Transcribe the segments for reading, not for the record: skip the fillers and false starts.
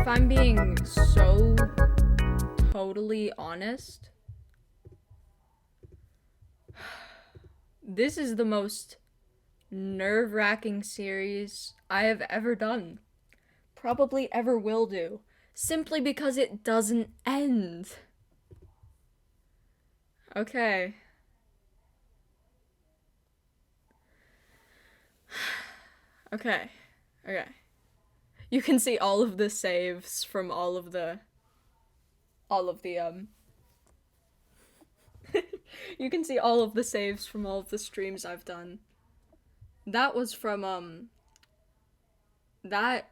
I'm being so totally honest, this is the most nerve-wracking series I have ever done. Probably ever will do. Simply because it doesn't end. Okay. Okay. Okay. You can see all of the saves from all of the you can see all of the saves from all of the streams I've done. That was from that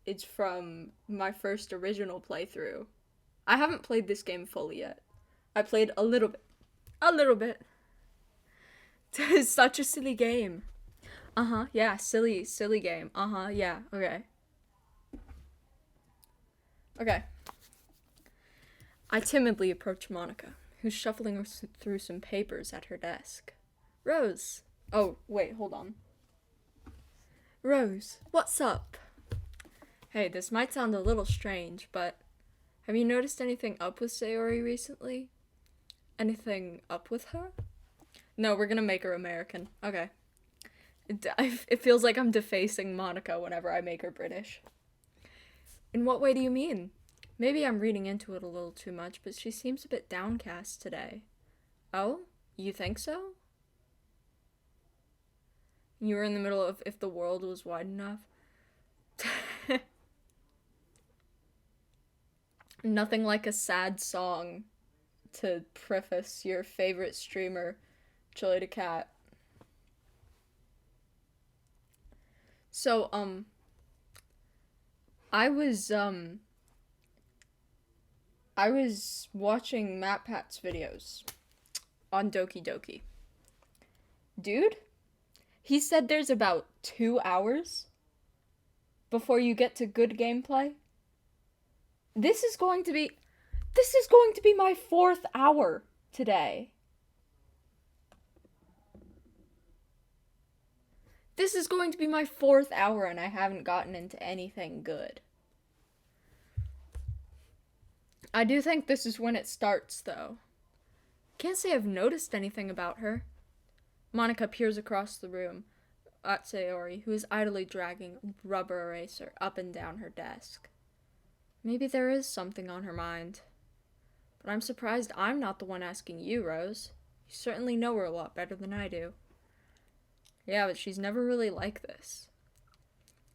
is from my first original playthrough. I haven't played this game fully yet. I played a little bit. A little bit. It's such a silly game. Yeah, silly game. Yeah, okay. Okay. I timidly approach Monica, who's shuffling through some papers at her desk. Rose. Oh, wait, hold on. Rose, what's up? Hey, this might sound a little strange, but have you noticed anything up with Sayori recently? Anything up with her? No, we're gonna make her American. Okay. It feels like I'm defacing Monica whenever I make her British. In what way do you mean? Maybe I'm reading into it a little too much, but she seems a bit downcast today. Oh? You think so? You were in the middle of if the world was wide enough? Nothing like a sad song to preface your favorite streamer, Chili the Cat. So, I was watching MatPat's videos on Doki. Dude, he said there's about 2 hours before you get to good gameplay. This is going to be my 4th hour today. This is going to be my 4th hour and I haven't gotten into anything good. I do think this is when it starts, though. Can't say I've noticed anything about her. Monica peers across the room at Sayori, who is idly dragging a rubber eraser up and down her desk. Maybe there is something on her mind. But I'm surprised I'm not the one asking you, Rose. You certainly know her a lot better than I do. Yeah, but she's never really like this.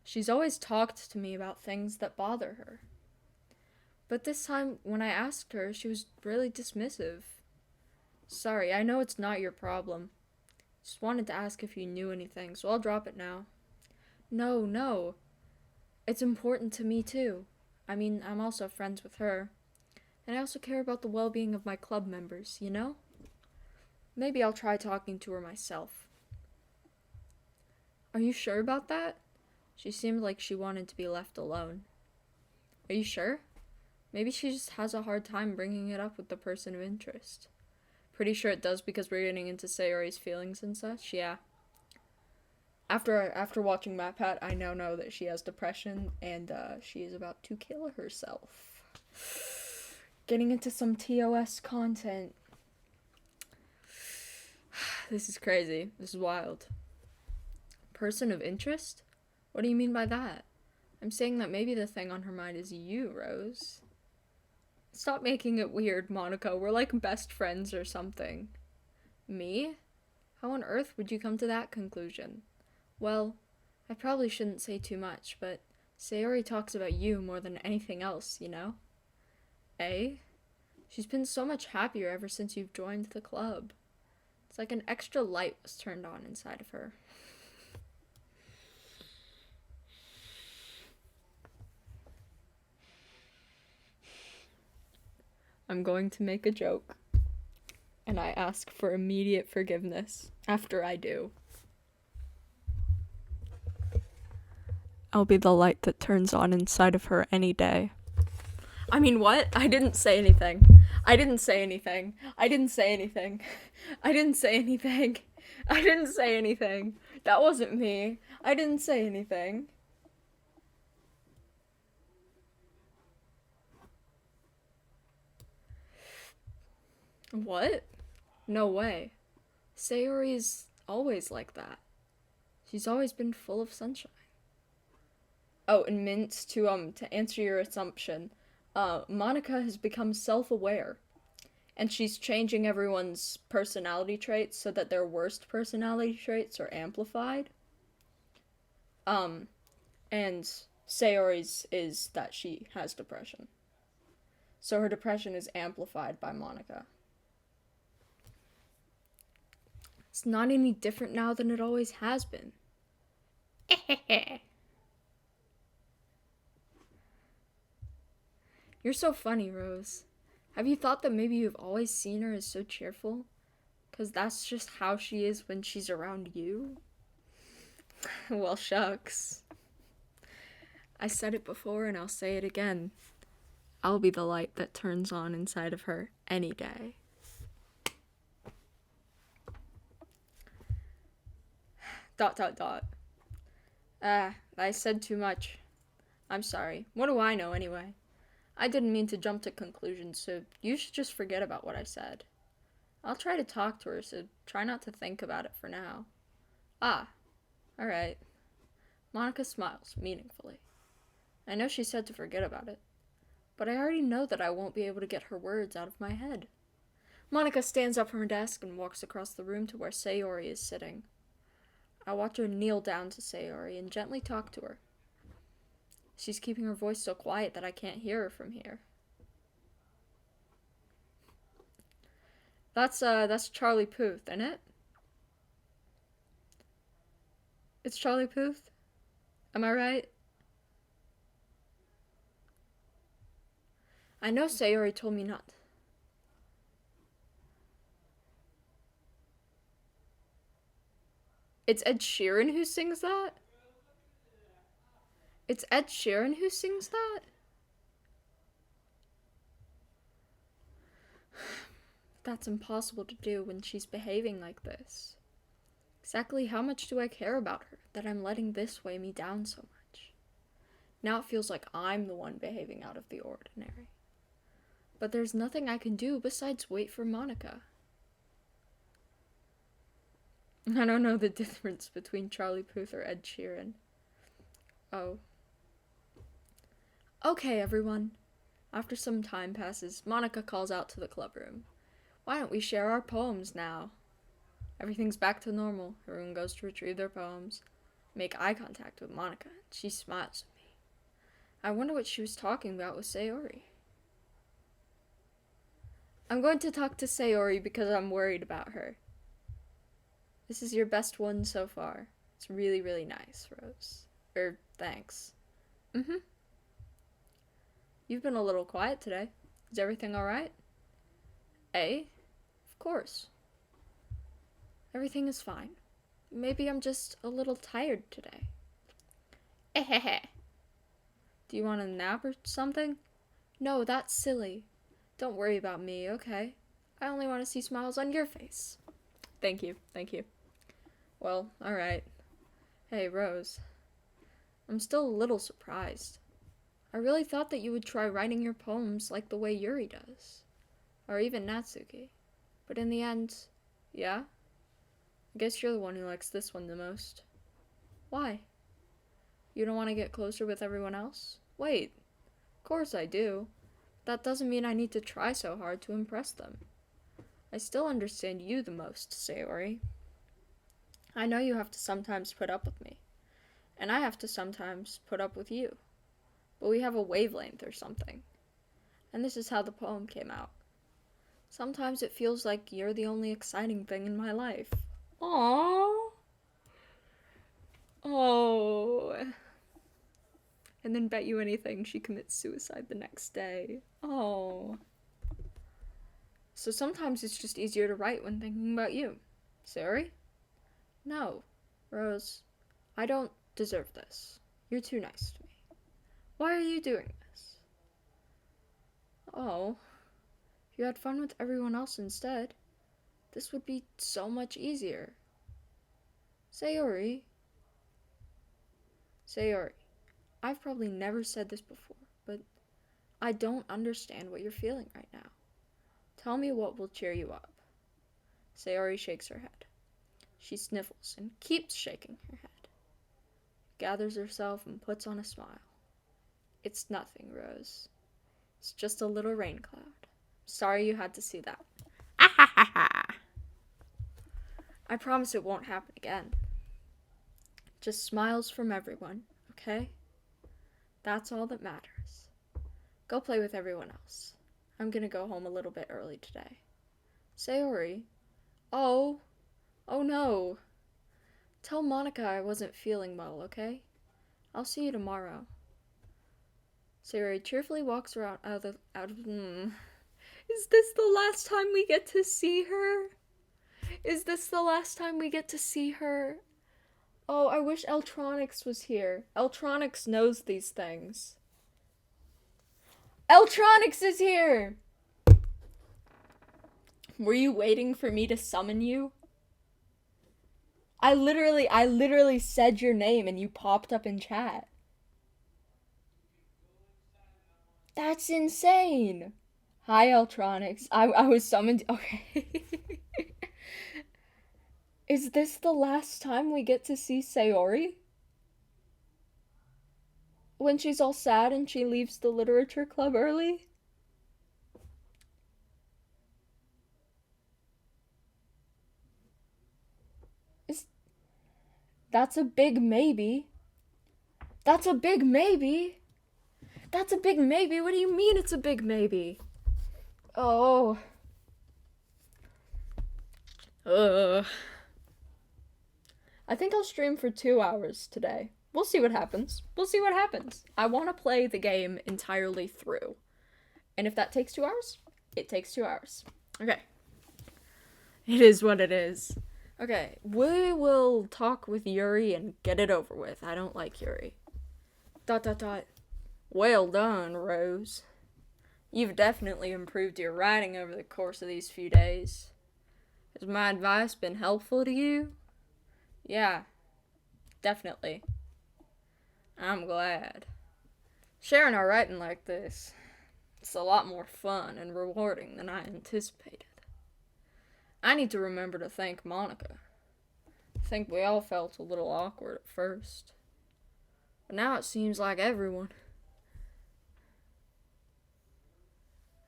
She's always talked to me about things that bother her. But this time, when I asked her, she was really dismissive. Sorry, I know it's not your problem. Just wanted to ask if you knew anything, so I'll drop it now. No. It's important to me, too. I mean, I'm also friends with her. And I also care about the well-being of my club members, you know? Maybe I'll try talking to her myself. Are you sure about that? She seemed like she wanted to be left alone. Are you sure? Maybe she just has a hard time bringing it up with the person of interest. Pretty sure it does because we're getting into Sayori's feelings and such, yeah. After watching MatPat, I now know that she has depression and she is about to kill herself. Getting into some TOS content. This is crazy. This is wild. Person of interest? What do you mean by that? I'm saying that maybe the thing on her mind is you, Rose. Stop making it weird, Monica. We're like best friends or something. Me? How on earth would you come to that conclusion? Well, I probably shouldn't say too much, but Sayori talks about you more than anything else, you know? Eh? She's been so much happier ever since you've joined the club. It's like an extra light was turned on inside of her. I'm going to make a joke, and I ask for immediate forgiveness after I do. I'll be the light that turns on inside of her any day. I mean, what? I didn't say anything. I didn't say anything. That wasn't me. I didn't say anything. What? No way. Sayori is always like that. She's always been full of sunshine. Oh, and Mint, to answer your assumption, Monica has become self-aware, and she's changing everyone's personality traits so that their worst personality traits are amplified. Um, and Sayori's is that she has depression. So her depression is amplified by Monica. It's not any different now than it always has been. You're so funny, Rose. Have you thought that maybe you've always seen her as so cheerful? Because that's just how she is when she's around you? Well, shucks. I said it before and I'll say it again. I'll be the light that turns on inside of her any day. Dot dot dot. I said too much. I'm sorry. What do I know anyway? I didn't mean to jump to conclusions, so you should just forget about what I said. I'll try to talk to her, so try not to think about it for now. Ah, alright. Monica smiles, meaningfully. I know she said to forget about it, but I already know that I won't be able to get her words out of my head. Monica stands up from her desk and walks across the room to where Sayori is sitting. I watch her kneel down to Sayori and gently talk to her. She's keeping her voice so quiet that I can't hear her from here. That's Charlie Puth, isn't it? It's Charlie Puth? Am I right? I know Sayori told me not. It's Ed Sheeran who sings that? It's Ed Sheeran who sings that? That's impossible to do when she's behaving like this. Exactly how much do I care about her that I'm letting this weigh me down so much? Now it feels like I'm the one behaving out of the ordinary. But there's nothing I can do besides wait for Monica. I don't know the difference between Charlie Puth or Ed Sheeran. Oh. Okay, everyone. After some time passes, Monica calls out to the clubroom. Why don't we share our poems now? Everything's back to normal. Everyone goes to retrieve their poems. Make eye contact with Monica. She smiles at me. I wonder what she was talking about with Sayori. I'm going to talk to Sayori because I'm worried about her. This is your best one so far. It's really, really nice, Rose. Thanks. Mm-hmm. You've been a little quiet today. Is everything alright? Eh? Of course. Everything is fine. Maybe I'm just a little tired today. Ehehe. Do you want a nap or something? No, that's silly. Don't worry about me, okay? I only want to see smiles on your face. Thank you. Well, alright. Hey, Rose. I'm still a little surprised. I really thought that you would try writing your poems like the way Yuri does. Or even Natsuki. But in the end, yeah? I guess you're the one who likes this one the most. Why? You don't want to get closer with everyone else? Wait. Of course I do. That doesn't mean I need to try so hard to impress them. I still understand you the most, Sayori. I know you have to sometimes put up with me. And I have to sometimes put up with you. But we have a wavelength or something. And this is how the poem came out. Sometimes it feels like you're the only exciting thing in my life. Aww. Oh. And then bet you anything she commits suicide the next day. Oh. So sometimes it's just easier to write when thinking about you. Sorry? No. Rose, I don't deserve this. You're too nice to me. Why are you doing this? Oh. If you had fun with everyone else instead, this would be so much easier. Sayori, I've probably never said this before, but I don't understand what you're feeling right now. Tell me what will cheer you up. Sayori shakes her head. She sniffles and keeps shaking her head. Gathers herself and puts on a smile. It's nothing, Rose. It's just a little rain cloud. Sorry you had to see that. Ah ha ha ha! I promise it won't happen again. Just smiles from everyone, okay? That's all that matters. Go play with everyone else. I'm gonna go home a little bit early today. Sayori? Oh no. Tell Monica I wasn't feeling well, okay? I'll see you tomorrow. Sayori cheerfully walks around out of Is this the last time we get to see her? Is this the last time we get to see her? Oh, I wish Eltronics was here. Eltronics knows these things. Eltronics is here! Were you waiting for me to summon you? I literally said your name and you popped up in chat. That's insane. Hi, Eltronics. I was summoned. Okay. Is this the last time we get to see Sayori? When she's all sad and she leaves the literature club early? That's a big maybe. That's a big maybe. That's a big maybe. What do you mean it's a big maybe? Oh. I think I'll stream for 2 hours today. We'll see what happens. I want to play the game entirely through. And if that takes 2 hours, it takes 2 hours. Okay. It is what it is. Okay, we will talk with Yuri and get it over with. I don't like Yuri. ... Well done, Rose. You've definitely improved your writing over the course of these few days. Has my advice been helpful to you? Yeah, definitely. I'm glad. Sharing our writing like this, it's a lot more fun and rewarding than I anticipated. I need to remember to thank Monica. I think we all felt a little awkward at first. But now it seems like everyone...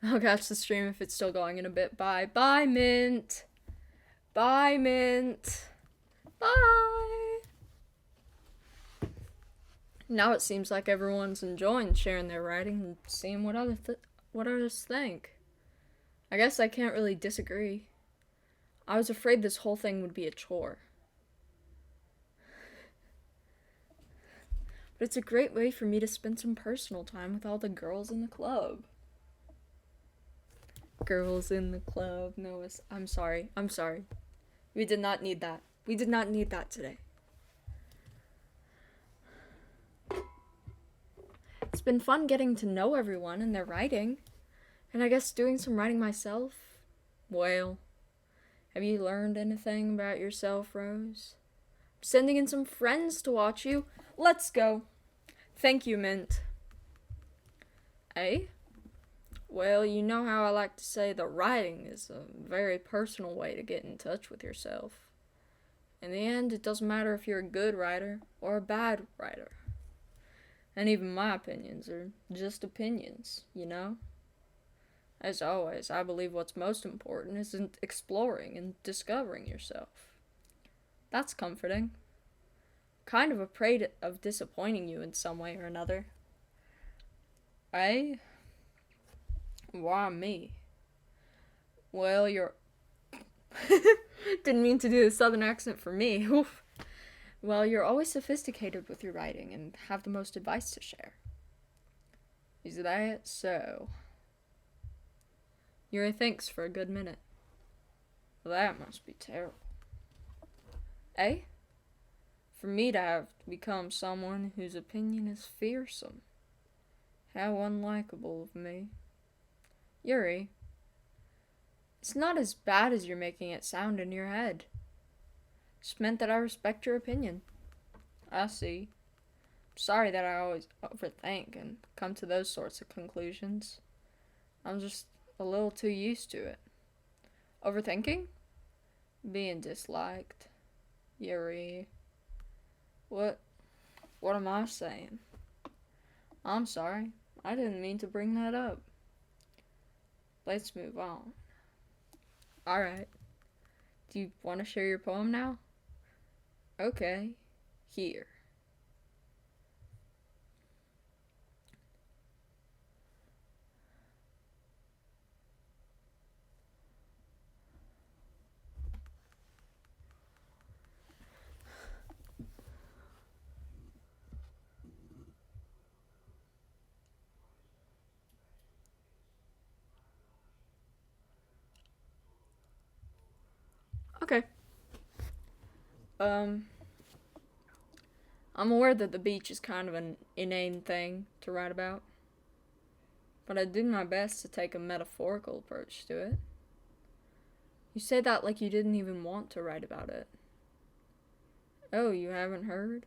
I'll catch the stream if it's still going in a bit. Bye. Bye, Mint. Bye, Mint. Bye. Now it seems like everyone's enjoying sharing their writing and seeing what others think. I guess I can't really disagree. I was afraid this whole thing would be a chore. But it's a great way for me to spend some personal time with all the girls in the club. Girls in the club. No, I'm sorry. We did not need that. We did not need that today. It's been fun getting to know everyone and their writing. And I guess doing some writing myself. Well, have you learned anything about yourself, Rose? I'm sending in some friends to watch you. Let's go. Thank you, Mint. Eh? Well, you know how I like to say that writing is a very personal way to get in touch with yourself. In the end, it doesn't matter if you're a good writer or a bad writer. And even my opinions are just opinions, you know? As always, I believe what's most important is exploring and discovering yourself. That's comforting. Kind of afraid of disappointing you in some way or another. Eh? Why me? Well, you're... Didn't mean to do a southern accent for me. Oof. Well, you're always sophisticated with your writing and have the most advice to share. Is that so? Yuri thinks for a good minute. That must be terrible. Eh? For me to have become someone whose opinion is fearsome. How unlikable of me. Yuri, it's not as bad as you're making it sound in your head. Just meant that I respect your opinion. I see. I'm sorry that I always overthink and come to those sorts of conclusions. I'm just a little too used to it. Overthinking? Being disliked. Yuri. What am I saying? I'm sorry. I didn't mean to bring that up. Let's move on. Alright. Do you want to share your poem now? Okay. Here. Okay. I'm aware that the beach is kind of an inane thing to write about, but I do my best to take a metaphorical approach to it. You say that like you didn't even want to write about it. Oh, you haven't heard?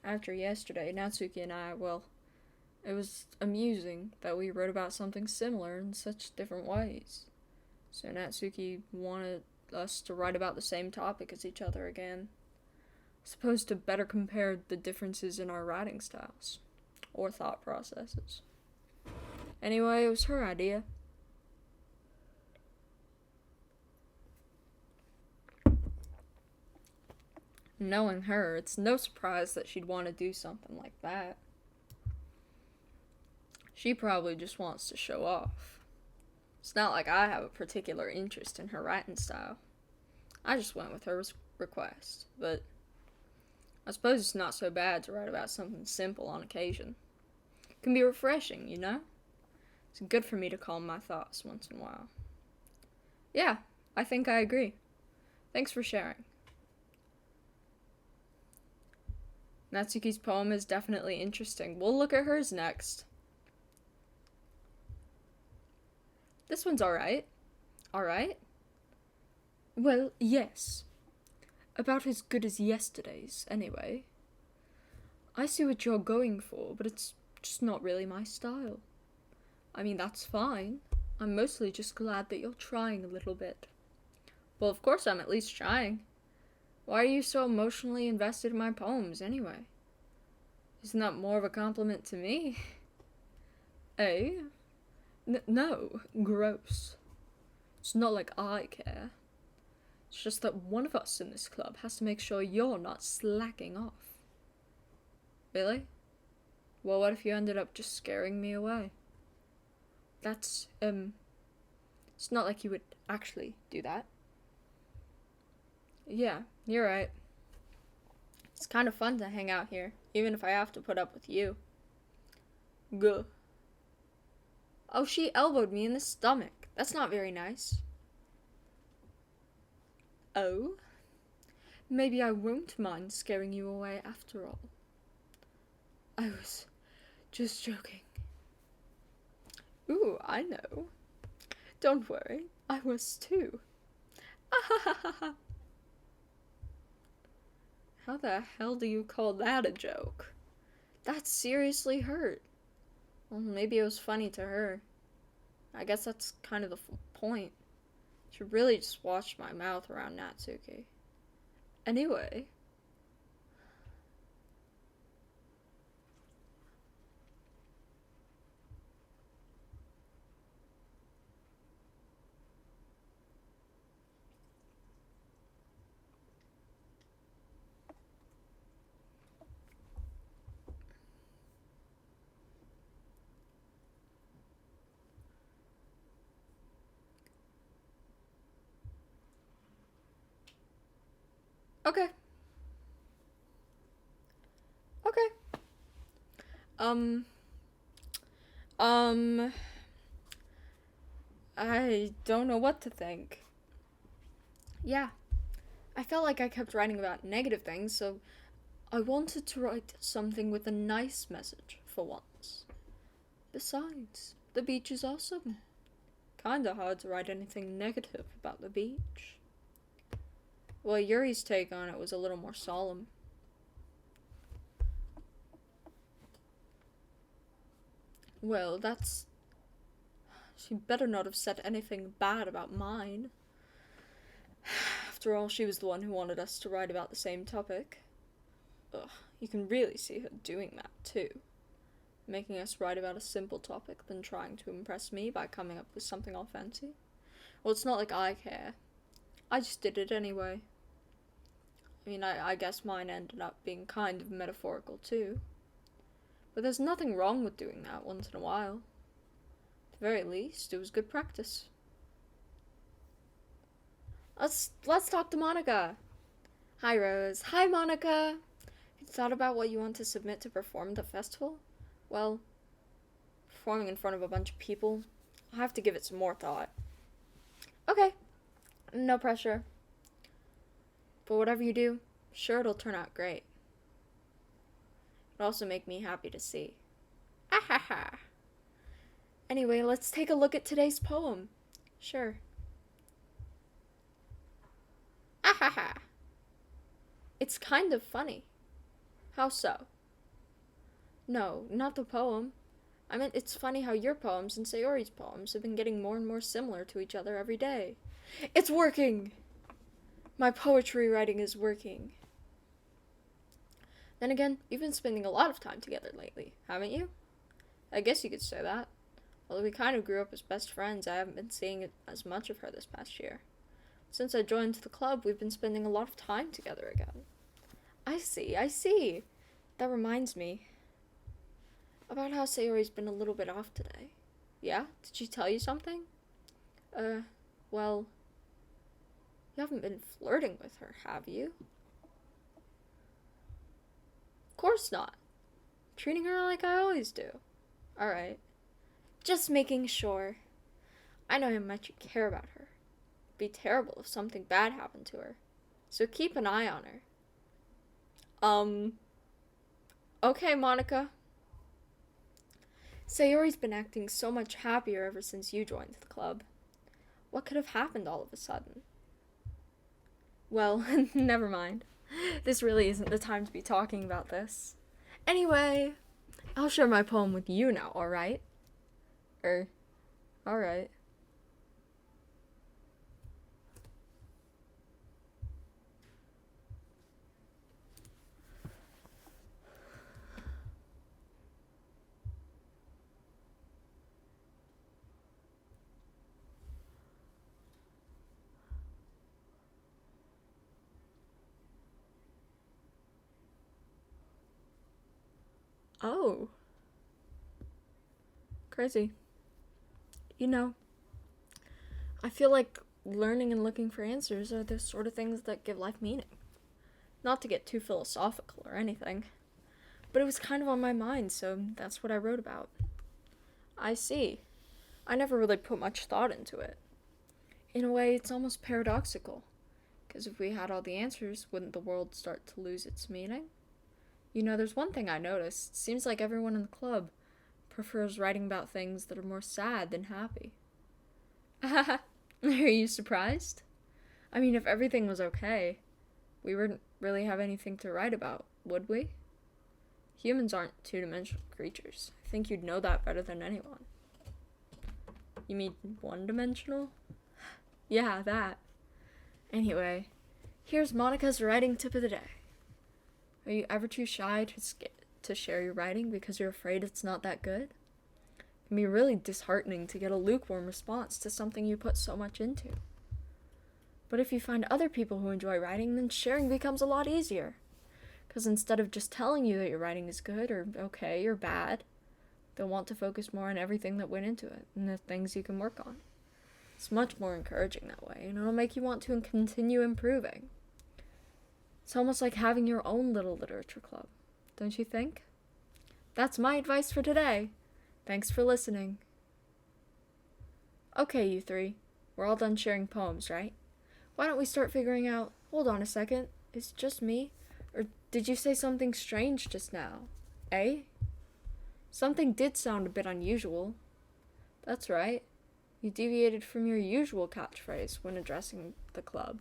After yesterday, Natsuki and I, well, it was amusing that we wrote about something similar in such different ways. So Natsuki wanted us to write about the same topic as each other again. Supposed to better compare the differences in our writing styles, or thought processes. Anyway, it was her idea. Knowing her, it's no surprise that she'd want to do something like that. She probably just wants to show off. It's not like I have a particular interest in her writing style. I just went with her request, but I suppose it's not so bad to write about something simple on occasion. It can be refreshing, you know? It's good for me to calm my thoughts once in a while. Yeah, I think I agree. Thanks for sharing. Natsuki's poem is definitely interesting. We'll look at hers next. This one's alright. Alright? Well, yes. About as good as yesterday's, anyway. I see what you're going for, but it's just not really my style. I mean, that's fine. I'm mostly just glad that you're trying a little bit. Well, of course I'm at least trying. Why are you so emotionally invested in my poems, anyway? Isn't that more of a compliment to me? Eh? No, gross. It's not like I care. It's just that one of us in this club has to make sure you're not slacking off. Really? Well, what if you ended up just scaring me away? That's, it's not like you would actually do that. Yeah, you're right. It's kind of fun to hang out here, even if I have to put up with you. Gah. Oh, she elbowed me in the stomach. That's not very nice. Oh? Maybe I won't mind scaring you away after all. I was just joking. Ooh, I know. Don't worry, I was too. How the hell do you call that a joke? That seriously hurt. Well, maybe it was funny to her. I guess that's kind of the point. She really just watched my mouth around Natsuki. Anyway. Okay. Okay. I don't know what to think. Yeah. I felt like I kept writing about negative things, so I wanted to write something with a nice message for once. Besides, the beach is awesome. Kinda hard to write anything negative about the beach. Well, Yuri's take on it was a little more solemn. Well, that's She better not have said anything bad about mine. After all, she was the one who wanted us to write about the same topic. Ugh, you can really see her doing that, too. Making us write about a simple topic, then trying to impress me by coming up with something all fancy. Well, it's not like I care. I just did it anyway. I mean, I guess mine ended up being kind of metaphorical, too. But there's nothing wrong with doing that once in a while. At the very least, it was good practice. Let's talk to Monica. Hi, Rose. Hi, Monica. Have you thought about what you want to submit to perform at the festival? Well, performing in front of a bunch of people, I'll have to give it some more thought. Okay. No pressure. But whatever you do, sure it'll turn out great. It'll also make me happy to see. Ahaha. Anyway, let's take a look at today's poem. Sure. Ahaha. It's kind of funny. How so? No, not the poem. I meant it's funny how your poems and Sayori's poems have been getting more and more similar to each other every day. It's working! My poetry writing is working. Then again, you've been spending a lot of time together lately, haven't you? I guess you could say that. Although we kind of grew up as best friends, I haven't been seeing as much of her this past year. Since I joined the club, we've been spending a lot of time together again. I see. That reminds me. About how Sayori's been a little bit off today. Yeah? Did she tell you something? Well, you haven't been flirting with her, have you? Of course not. Treating her like I always do. Alright. Just making sure. I know how much you care about her. It'd be terrible if something bad happened to her. So keep an eye on her. Okay, Monica. Sayori's been acting so much happier ever since you joined the club. What could have happened all of a sudden? Well, never mind. This really isn't the time to be talking about this. Anyway, I'll share my poem with you now, alright? Alright. Oh. Crazy. You know, I feel like learning and looking for answers are the sort of things that give life meaning. Not to get too philosophical or anything, but it was kind of on my mind, so that's what I wrote about. I see. I never really put much thought into it. In a way, it's almost paradoxical, because if we had all the answers, wouldn't the world start to lose its meaning? You know, there's one thing I noticed. It seems like everyone in the club prefers writing about things that are more sad than happy. Are you surprised? I mean, if everything was okay, we wouldn't really have anything to write about, would we? Humans aren't two-dimensional creatures. I think you'd know that better than anyone. You mean one-dimensional? Yeah, that. Anyway, here's Monica's writing tip of the day. Are you ever too shy to share your writing because you're afraid it's not that good? It can be really disheartening to get a lukewarm response to something you put so much into. But if you find other people who enjoy writing, then sharing becomes a lot easier. Because instead of just telling you that your writing is good or okay or bad, they'll want to focus more on everything that went into it and the things you can work on. It's much more encouraging that way, and it'll make you want to continue improving. It's almost like having your own little literature club, don't you think? That's my advice for today. Thanks for listening. Okay, you three. We're all done sharing poems, right? Why don't we start figuring out... Hold on a second. Is it just me? Or did you say something strange just now? Eh? Something did sound a bit unusual. That's right. You deviated from your usual catchphrase when addressing the club.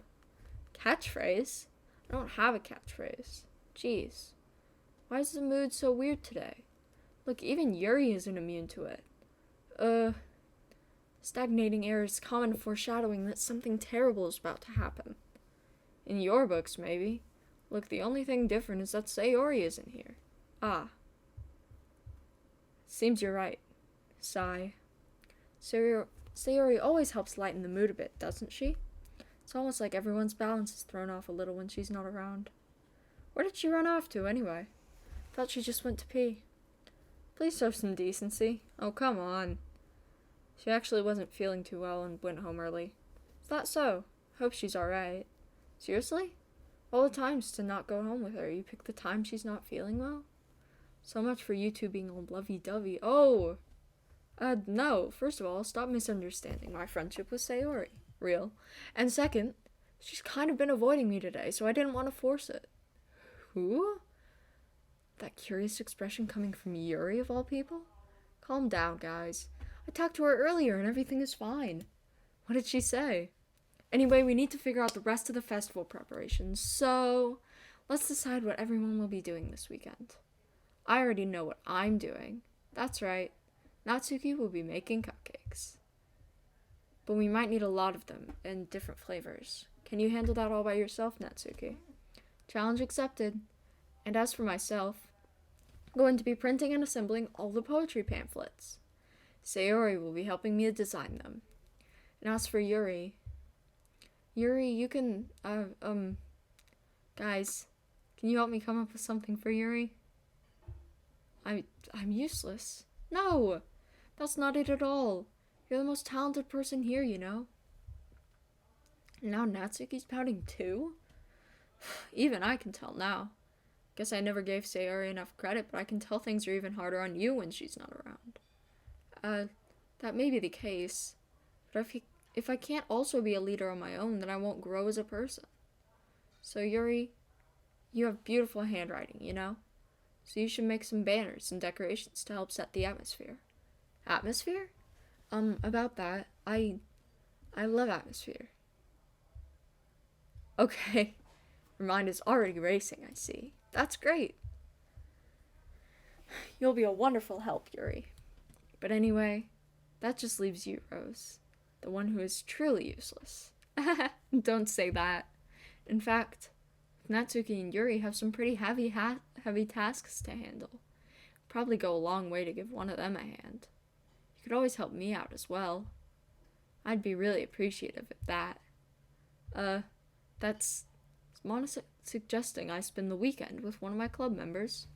Catchphrase? I don't have a catchphrase. Jeez. Why is the mood so weird today? Look, even Yuri isn't immune to it. Stagnating air is common foreshadowing that something terrible is about to happen. In your books, maybe. Look, the only thing different is that Sayori isn't here. Ah. Seems you're right. Sigh. Sayori always helps lighten the mood a bit, doesn't she? It's almost like everyone's balance is thrown off a little when she's not around. Where did she run off to, anyway? Thought she just went to pee. Please show some decency. Oh, come on. She actually wasn't feeling too well and went home early. Is that so? Hope she's alright. Seriously? All the times to not go home with her, you pick the time she's not feeling well? So much for you two being all lovey-dovey. Oh! No. First of all, stop misunderstanding my friendship with Sayori. Real. And second, she's kind of been avoiding me today, so I didn't want to force it. Who? That curious expression coming from Yuri, of all people? Calm down, guys. I talked to her earlier and everything is fine. What did she say? Anyway, we need to figure out the rest of the festival preparations, so let's decide what everyone will be doing this weekend. I already know what I'm doing. That's right. Natsuki will be making cupcakes. But we might need a lot of them, in different flavors. Can you handle that all by yourself, Natsuki? Challenge accepted. And as for myself, I'm going to be printing and assembling all the poetry pamphlets. Sayori will be helping me to design them. And as for Yuri, you can, guys, can you help me come up with something for Yuri? I'm useless. No, that's not it at all. You're the most talented person here, you know. And now Natsuki's pouting too? Even I can tell now. Guess I never gave Sayori enough credit, but I can tell things are even harder on you when she's not around. That may be the case, but if I can't also be a leader on my own, then I won't grow as a person. So Yuri, you have beautiful handwriting, you know? So you should make some banners and decorations to help set the atmosphere. Atmosphere? About that, I love atmosphere. Okay, your mind is already racing, I see. That's great. You'll be a wonderful help, Yuri. But anyway, that just leaves you, Rose. The one who is truly useless. Don't say that. In fact, Natsuki and Yuri have some pretty heavy tasks to handle. Probably go a long way to give one of them a hand. You could always help me out as well. I'd be really appreciative of that. That's Monica suggesting I spend the weekend with one of my club members.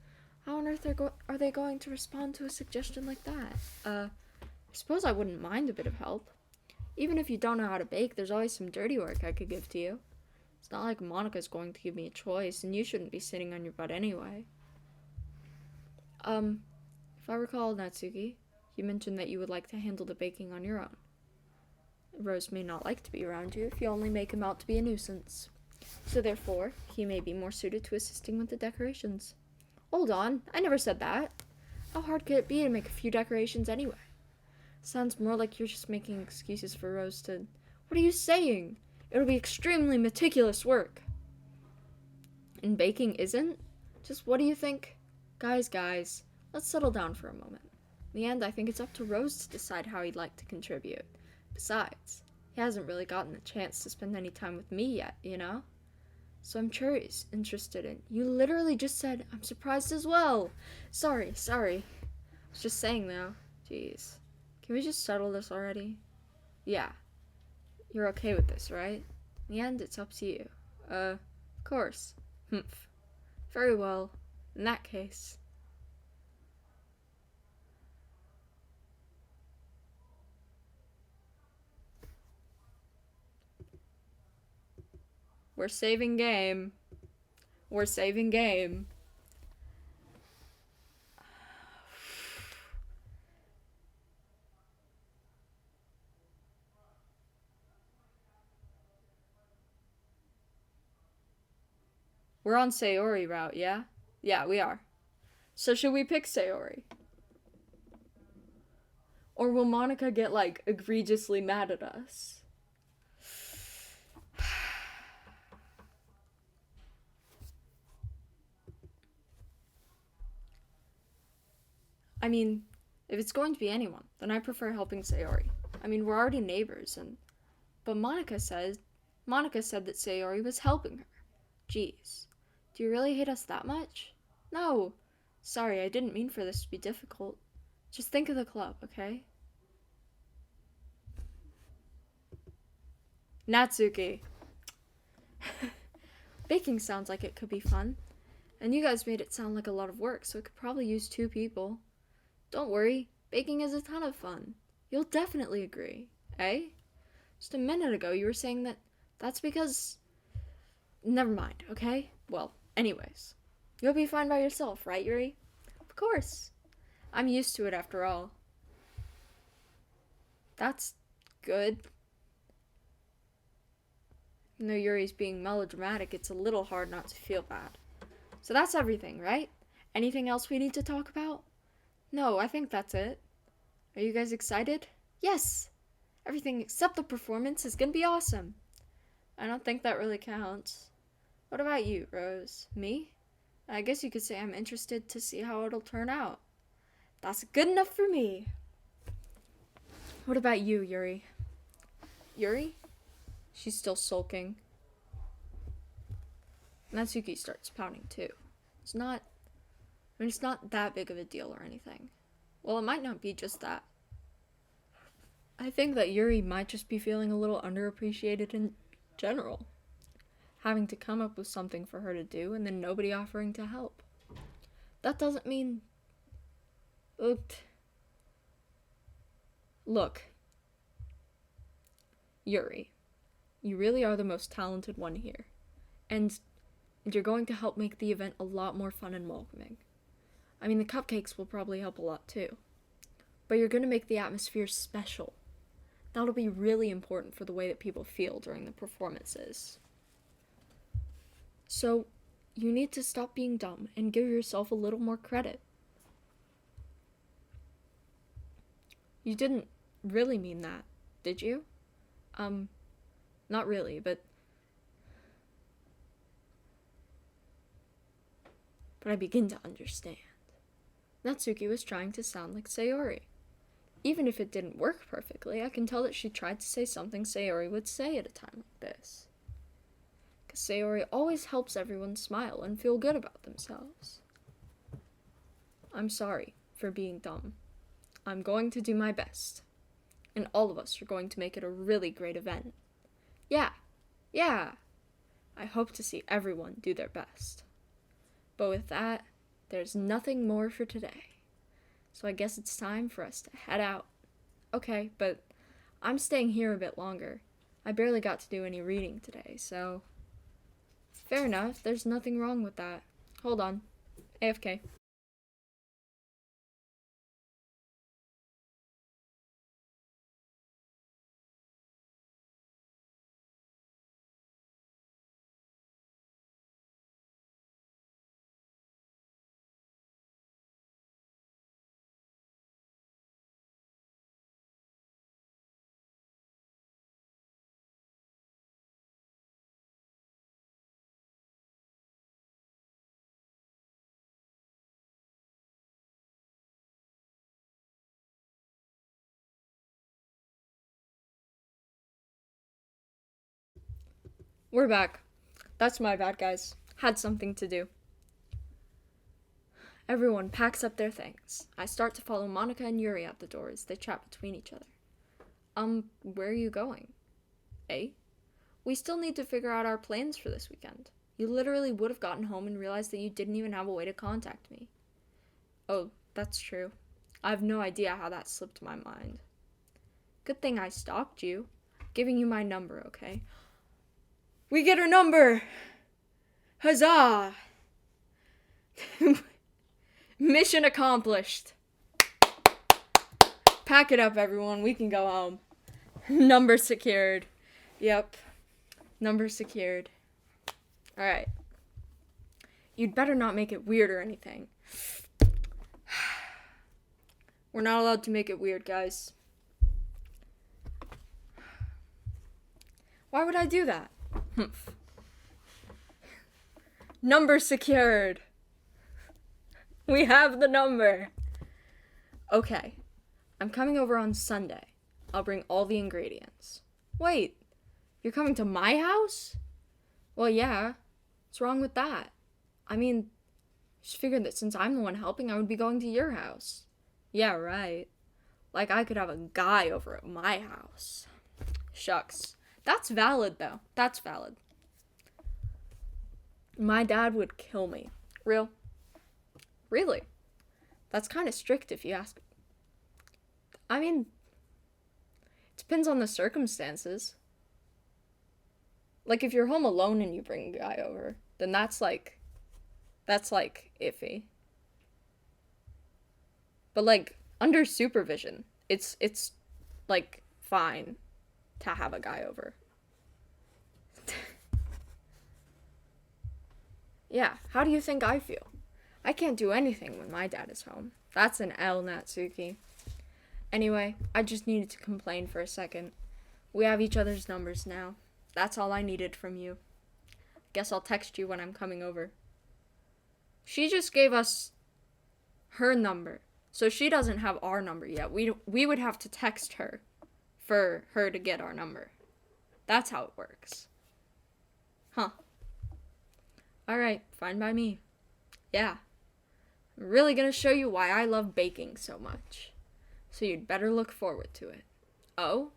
How on earth are they going to respond to a suggestion like that? I suppose I wouldn't mind a bit of help. Even if you don't know how to bake, there's always some dirty work I could give to you. It's not like Monica's going to give me a choice, and you shouldn't be sitting on your butt anyway. If I recall, Natsuki, you mentioned that you would like to handle the baking on your own. Rose may not like to be around you if you only make him out to be a nuisance. So therefore, he may be more suited to assisting with the decorations. Hold on, I never said that. How hard could it be to make a few decorations anyway? Sounds more like you're just making excuses for Rose to... What are you saying? It'll be extremely meticulous work. And baking isn't? Just what do you think? Guys, let's settle down for a moment. In the end, I think it's up to Rose to decide how he'd like to contribute. Besides, he hasn't really gotten the chance to spend any time with me yet, you know? So I'm sure he's interested in... You literally just said, I'm surprised as well. Sorry. I was just saying, though. Jeez. Can we just settle this already? Yeah. You're okay with this, right? In the end, it's up to you. Of course. Humph. Very well. In that case... We're saving game. We're on Sayori route, yeah? Yeah, we are. So should we pick Sayori? Or will Monica get, like, egregiously mad at us? I mean, if it's going to be anyone, then I prefer helping Sayori. I mean, we're already neighbors, but Monica said that Sayori was helping her. Jeez. Do you really hate us that much? No. Sorry, I didn't mean for this to be difficult. Just think of the club, okay? Natsuki. Baking sounds like it could be fun. And you guys made it sound like a lot of work, so it could probably use 2 people. Don't worry, baking is a ton of fun. You'll definitely agree, eh? Just a minute ago you were saying that's because... Never mind, okay? Well, anyways. You'll be fine by yourself, right, Yuri? Of course. I'm used to it after all. That's good. Even though Yuri's being melodramatic, it's a little hard not to feel bad. So that's everything, right? Anything else we need to talk about? No, I think that's it. Are you guys excited? Yes! Everything except the performance is gonna be awesome. I don't think that really counts. What about you, Rose? Me? I guess you could say I'm interested to see how it'll turn out. That's good enough for me. What about you, Yuri? Yuri? She's still sulking. Natsuki starts pouting too. It's not that big of a deal or anything. Well, it might not be just that. I think that Yuri might just be feeling a little underappreciated in general. Having to come up with something for her to do and then nobody offering to help. That doesn't mean... Look. Yuri, you really are the most talented one here. And you're going to help make the event a lot more fun and welcoming. I mean, the cupcakes will probably help a lot too. But you're going to make the atmosphere special. That'll be really important for the way that people feel during the performances. So, you need to stop being dumb and give yourself a little more credit. You didn't really mean that, did you? Not really, but I begin to understand. Natsuki was trying to sound like Sayori. Even if it didn't work perfectly, I can tell that she tried to say something Sayori would say at a time like this. Because Sayori always helps everyone smile and feel good about themselves. I'm sorry for being dumb. I'm going to do my best. And all of us are going to make it a really great event. Yeah. I hope to see everyone do their best. But with that, there's nothing more for today. So I guess it's time for us to head out. Okay, but I'm staying here a bit longer. I barely got to do any reading today, so... Fair enough, there's nothing wrong with that. Hold on. AFK. We're back. That's my bad, guys. Had something to do. Everyone packs up their things. I start to follow Monica and Yuri out the door as they chat between each other. Where are you going? Eh? We still need to figure out our plans for this weekend. You literally would have gotten home and realized that you didn't even have a way to contact me. Oh, that's true. I have no idea how that slipped my mind. Good thing I stalked you. Giving you my number, okay? We get her number! Huzzah! Mission accomplished. Pack it up, everyone. We can go home. Number secured. Yep. Number secured. Alright. You'd better not make it weird or anything. We're not allowed to make it weird, guys. Why would I do that? Number secured. We have the number. Okay. I'm coming over on Sunday. I'll bring all the ingredients. Wait, you're coming to my house? Well, yeah. What's wrong with that? I mean, just figured that since I'm the one helping, I would be going to your house. Yeah, right. Like I could have a guy over at my house. Shucks. That's valid, though. That's valid. My dad would kill me. Real? Really? That's kind of strict if you ask. I mean, it depends on the circumstances. Like, if you're home alone and you bring a guy over, then that's iffy. But, like, under supervision, it's like, fine to have a guy over. Yeah, how do you think I feel? I can't do anything when my dad is home. That's an L, Natsuki. Anyway, I just needed to complain for a second. We have each other's numbers now. That's all I needed from you. Guess I'll text you when I'm coming over. She just gave us her number, so she doesn't have our number yet. We would have to text her for her to get our number. That's how it works. Huh. Alright, fine by me. Yeah. I'm really gonna show you why I love baking so much. So you'd better look forward to it. Oh?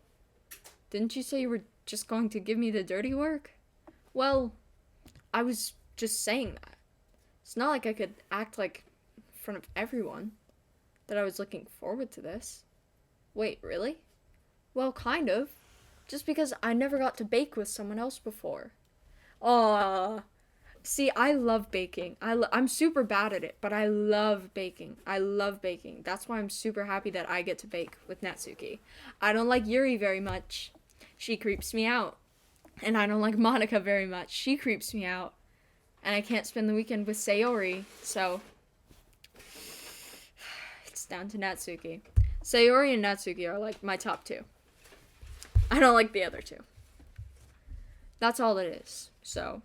Didn't you say you were just going to give me the dirty work? Well, I was just saying that. It's not like I could act like in front of everyone that I was looking forward to this. Wait, really? Well, kind of. Just because I never got to bake with someone else before. See, I love baking. I'm super bad at it, but I love baking. I love baking. That's why I'm super happy that I get to bake with Natsuki. I don't like Yuri very much. She creeps me out. And I don't like Monica very much. She creeps me out. And I can't spend the weekend with Sayori, so it's down to Natsuki. Sayori and Natsuki are like my top two. I don't like the other two. That's all it is. So,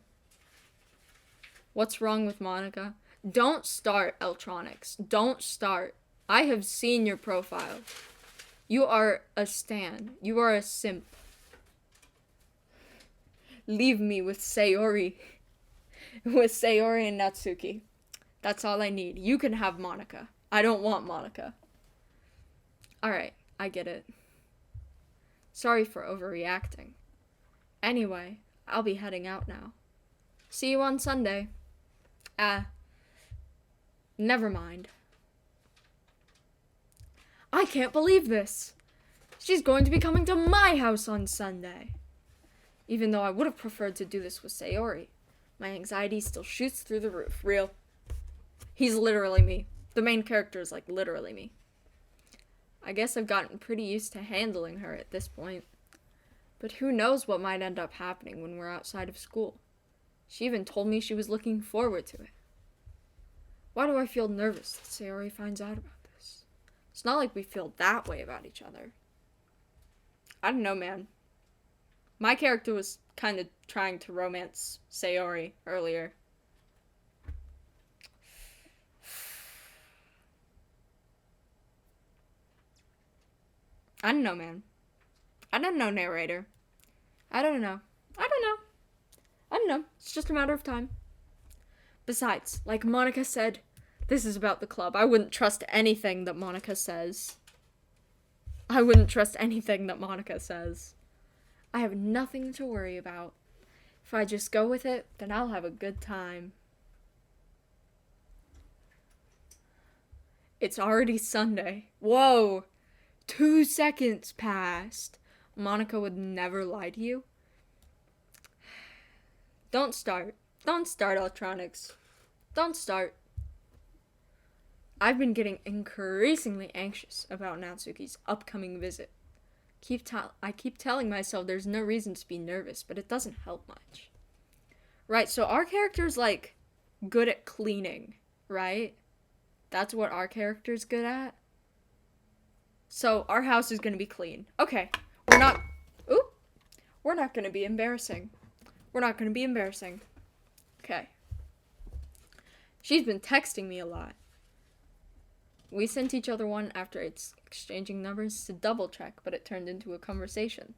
what's wrong with Monica? Don't start, Eltronics. Don't start. I have seen your profile. You are a stan. You are a simp. Leave me with Sayori. With Sayori and Natsuki. That's all I need. You can have Monica. I don't want Monica. Alright, I get it. Sorry for overreacting. Anyway, I'll be heading out now. See you on Sunday. Never mind. I can't believe this. She's going to be coming to my house on Sunday. Even though I would have preferred to do this with Sayori. My anxiety still shoots through the roof. Real. He's literally me. The main character is like literally me. I guess I've gotten pretty used to handling her at this point. But who knows what might end up happening when we're outside of school. She even told me she was looking forward to it. Why do I feel nervous that Sayori finds out about this? It's not like we feel that way about each other. I don't know, man. My character was kind of trying to romance Sayori earlier. I don't know, man. I don't know, narrator. I don't know. It's just a matter of time. Besides, like Monica said, this is about the club. I wouldn't trust anything that Monica says. I have nothing to worry about. If I just go with it, then I'll have a good time. It's already Sunday. Whoa! 2 seconds passed. Monica would never lie to you. Don't start, Electronics. Don't start. I've been getting increasingly anxious about Natsuki's upcoming visit. I keep telling myself there's no reason to be nervous, but it doesn't help much. Right, so our character's, like, good at cleaning, right? That's what our character's good at. So, our house is gonna be clean. Okay, we're not gonna be embarrassing. Okay. She's been texting me a lot. We sent each other one after exchanging numbers to double check, but it turned into a conversation.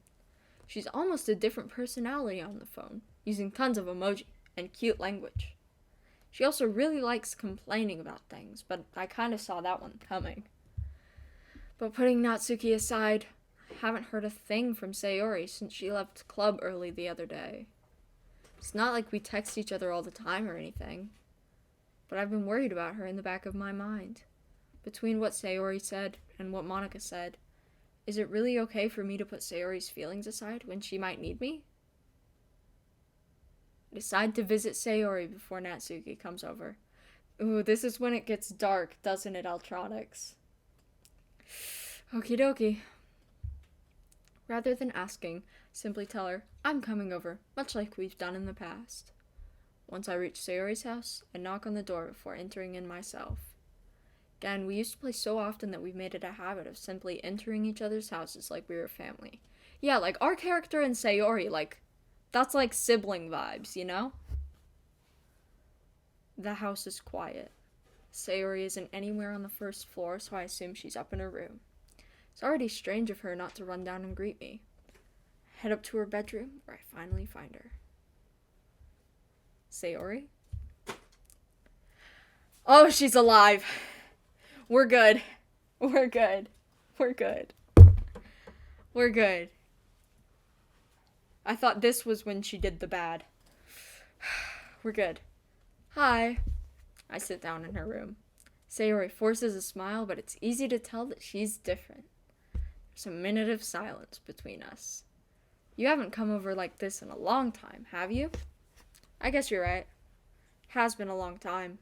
She's almost a different personality on the phone, using tons of emoji and cute language. She also really likes complaining about things, but I kind of saw that one coming. But putting Natsuki aside, I haven't heard a thing from Sayori since she left club early the other day. It's not like we text each other all the time or anything, but I've been worried about her in the back of my mind. Between what Sayori said and what Monica said, is it really okay for me to put Sayori's feelings aside when she might need me? I decide to visit Sayori before Natsuki comes over. Ooh, this is when it gets dark, doesn't it, Altronics? Okie dokie. Rather than asking, simply tell her, I'm coming over, much like we've done in the past. Once I reach Sayori's house, I knock on the door before entering in myself. Again, we used to play so often that we've made it a habit of simply entering each other's houses like we were family. Yeah, like our character and Sayori, like, that's like sibling vibes, you know? The house is quiet. Sayori isn't anywhere on the first floor, so I assume she's up in her room. It's already strange of her not to run down and greet me. I head up to her bedroom, where I finally find her. Sayori? Oh, she's alive! We're good. We're good. We're good. We're good. I thought this was when she did the bad. We're good. Hi. I sit down in her room. Sayori forces a smile, but it's easy to tell that she's different. There's a minute of silence between us. You haven't come over like this in a long time, have you? I guess you're right. Has been a long time.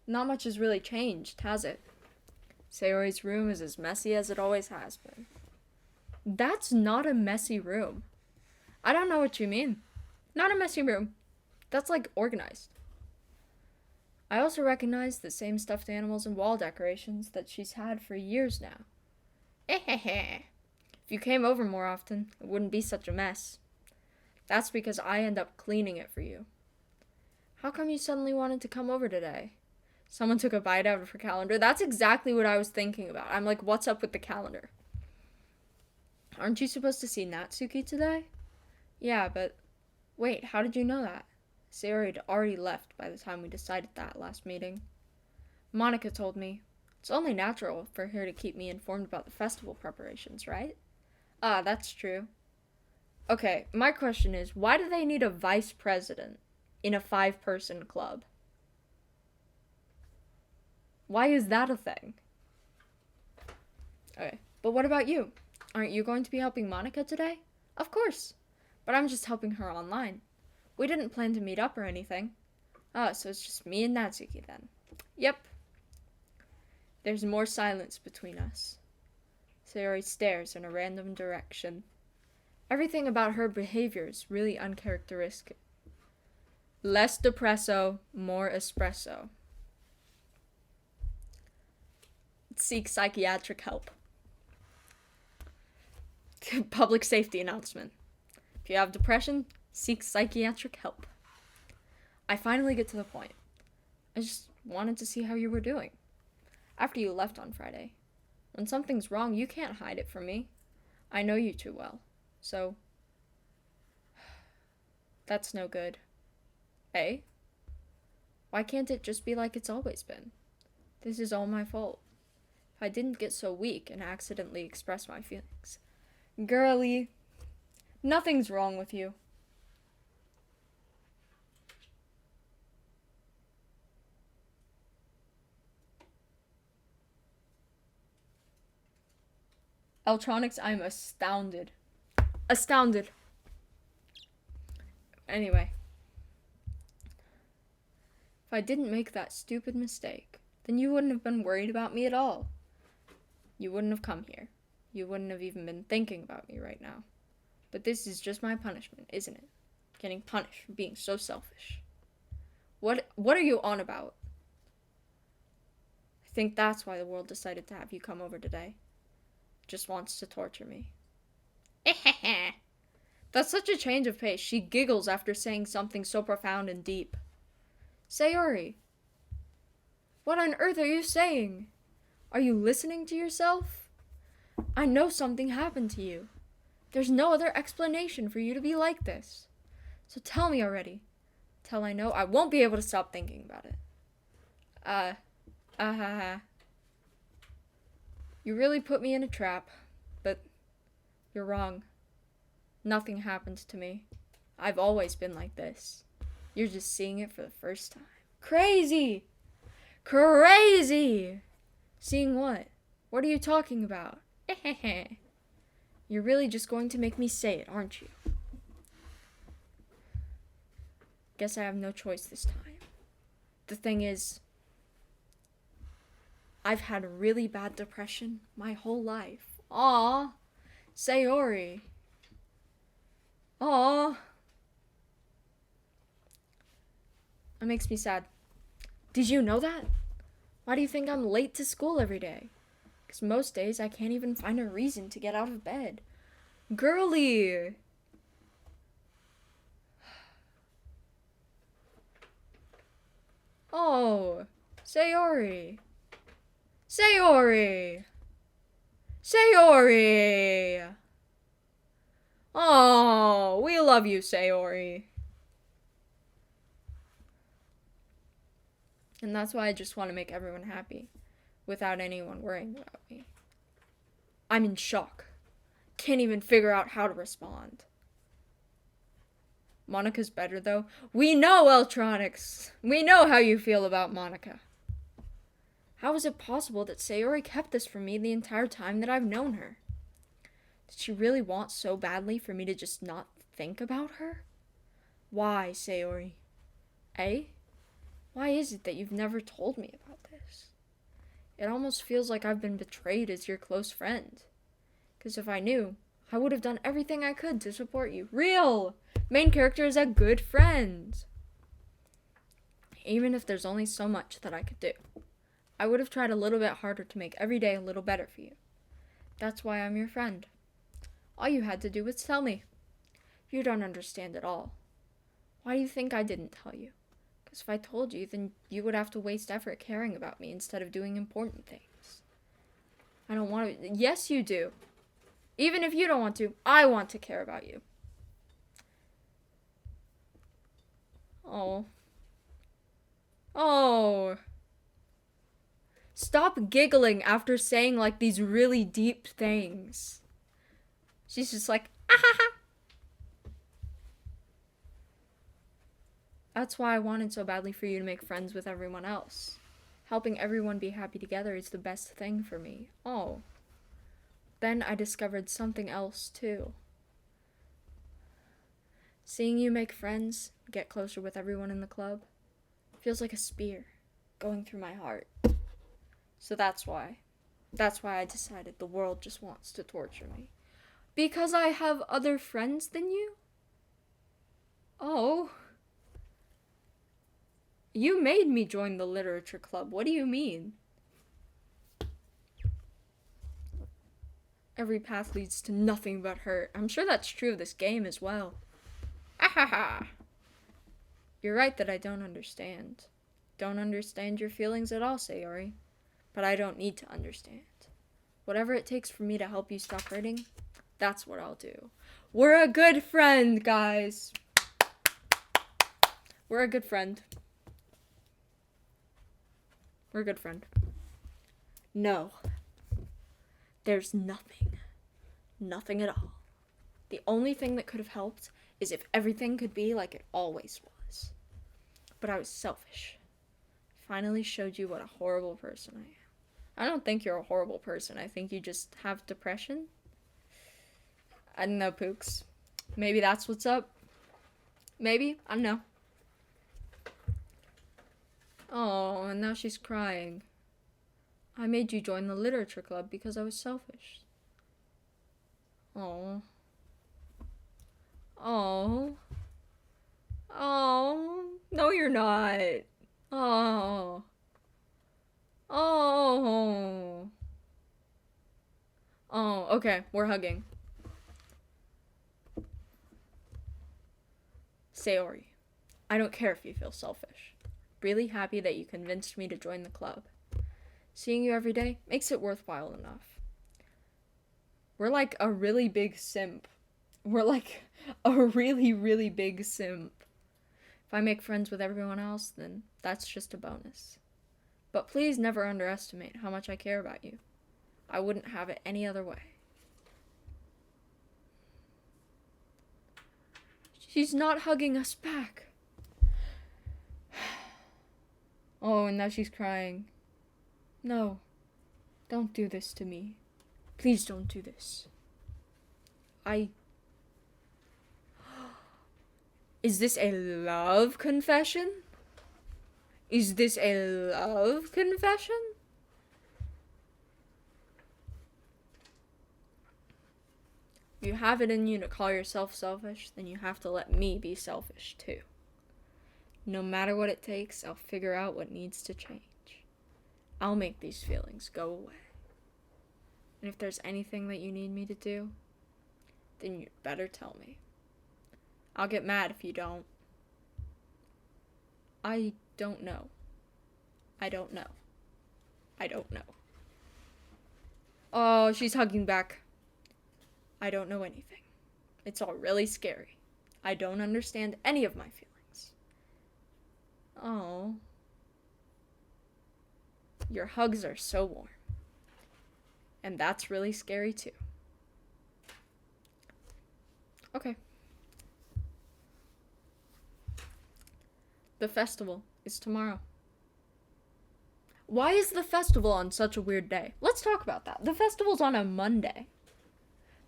Not much has really changed, has it? Sayori's room is as messy as it always has been. That's not a messy room. I don't know what you mean. Not a messy room. That's like organized. I also recognize the same stuffed animals and wall decorations that she's had for years now. If you came over more often, it wouldn't be such a mess. That's because I end up cleaning it for you. How come you suddenly wanted to come over today? Someone took a bite out of her calendar. That's exactly what I was thinking about. I'm like, what's up with the calendar? Aren't you supposed to see Natsuki today? Yeah, but wait, how did you know that? Sayori had already left by the time we decided that last meeting. Monica told me. It's only natural for her to keep me informed about the festival preparations, right? Ah, that's true. Okay, my question is, why do they need a vice president in a 5-person club? Why is that a thing? Okay, but what about you? Aren't you going to be helping Monica today? Of course, but I'm just helping her online. We didn't plan to meet up or anything. Ah, so it's just me and Natsuki then. Yep. There's more silence between us. Sayori stares in a random direction. Everything about her behavior is really uncharacteristic. Less depresso, more espresso. Seek psychiatric help. Public safety announcement. If you have depression, seek psychiatric help. I finally get to the point. I just wanted to see how you were doing. After you left on Friday. When something's wrong, you can't hide it from me. I know you too well. So, that's no good. Eh? Why can't it just be like it's always been? This is all my fault. If I didn't get so weak and accidentally express my feelings. Girlie, nothing's wrong with you. Altronics, I'm astounded. Astounded. Anyway. If I didn't make that stupid mistake, then you wouldn't have been worried about me at all. You wouldn't have come here. You wouldn't have even been thinking about me right now. But this is just my punishment, isn't it? Getting punished for being so selfish. What are you on about? I think that's why the world decided to have you come over today. Just wants to torture me. That's such a change of pace. She giggles after saying something so profound and deep. Sayori, what on earth are you saying? Are you listening to yourself? I know something happened to you. There's no other explanation for you to be like this. So tell me already. Till I know, I won't be able to stop thinking about it. You really put me in a trap, but you're wrong. Nothing happened to me. I've always been like this. You're just seeing it for the first time. Crazy! Crazy! Seeing what? What are you talking about? You're really just going to make me say it, aren't you? Guess I have no choice this time. The thing is, I've had a really bad depression my whole life. Aw, Sayori. Aw. It makes me sad. Did you know that? Why do you think I'm late to school every day? Because most days I can't even find a reason to get out of bed. Girly! Oh, Sayori. Sayori! Sayori! Oh, we love you, Sayori. And that's why I just want to make everyone happy, without anyone worrying about me. I'm in shock. Can't even figure out how to respond. Monica's better, though. We know, Eltronics! We know how you feel about Monica. How is it possible that Sayori kept this from me the entire time that I've known her? Did she really want so badly for me to just not think about her? Why, Sayori? Eh? Why is it that you've never told me about this? It almost feels like I've been betrayed as your close friend. Because if I knew, I would have done everything I could to support you. Real! Main character is a good friend. Even if there's only so much that I could do. I would have tried a little bit harder to make every day a little better for you. That's why I'm your friend. All you had to do was tell me. You don't understand at all. Why do you think I didn't tell you? Because if I told you, then you would have to waste effort caring about me instead of doing important things. I don't want to. Yes, you do. Even if you don't want to, I want to care about you. Oh. Oh. Stop giggling after saying like these really deep things. She's just like, ah ha ha. That's why I wanted so badly for you to make friends with everyone else. Helping everyone be happy together is the best thing for me. Oh. Then I discovered something else too. Seeing you make friends, get closer with everyone in the club, feels like a spear going through my heart. So that's why I decided the world just wants to torture me. Because I have other friends than you? Oh. You made me join the literature club. What do you mean? Every path leads to nothing but hurt. I'm sure that's true of this game as well. Ahaha. You're right that I don't understand. Don't understand your feelings at all, Sayori. But I don't need to understand. Whatever it takes for me to help you stop hurting, that's what I'll do. We're a good friend, guys. We're a good friend. We're a good friend. No. There's nothing. Nothing at all. The only thing that could have helped is if everything could be like it always was. But I was selfish. Finally showed you what a horrible person I am. I don't think you're a horrible person. I think you just have depression. I don't know, Pooks. Maybe that's what's up. Maybe. I don't know. Oh, and now she's crying. I made you join the literature club because I was selfish. Oh. Oh. Oh. No, you're not. Oh. Oh. Oh, okay. We're hugging. Sayori, I don't care if you feel selfish. Really happy that you convinced me to join the club. Seeing you every day makes it worthwhile enough. We're like a really big simp. We're like a really, really big simp. If I make friends with everyone else, then that's just a bonus. But please never underestimate how much I care about you. I wouldn't have it any other way. She's not hugging us back. Oh, and now she's crying. No, don't do this to me. Please don't do this. Is this a love confession? Is this a love confession? If you have it in you to call yourself selfish, then you have to let me be selfish too. No matter what it takes, I'll figure out what needs to change. I'll make these feelings go away. And if there's anything that you need me to do, then you'd better tell me. I'll get mad if you don't. I don't know. I don't know. I don't know. Oh, she's hugging back. I don't know anything. It's all really scary. I don't understand any of my feelings. Oh. Your hugs are so warm. And that's really scary too. Okay. The festival is tomorrow. Why is the festival on such a weird day? Let's talk about that. The festival's on a Monday.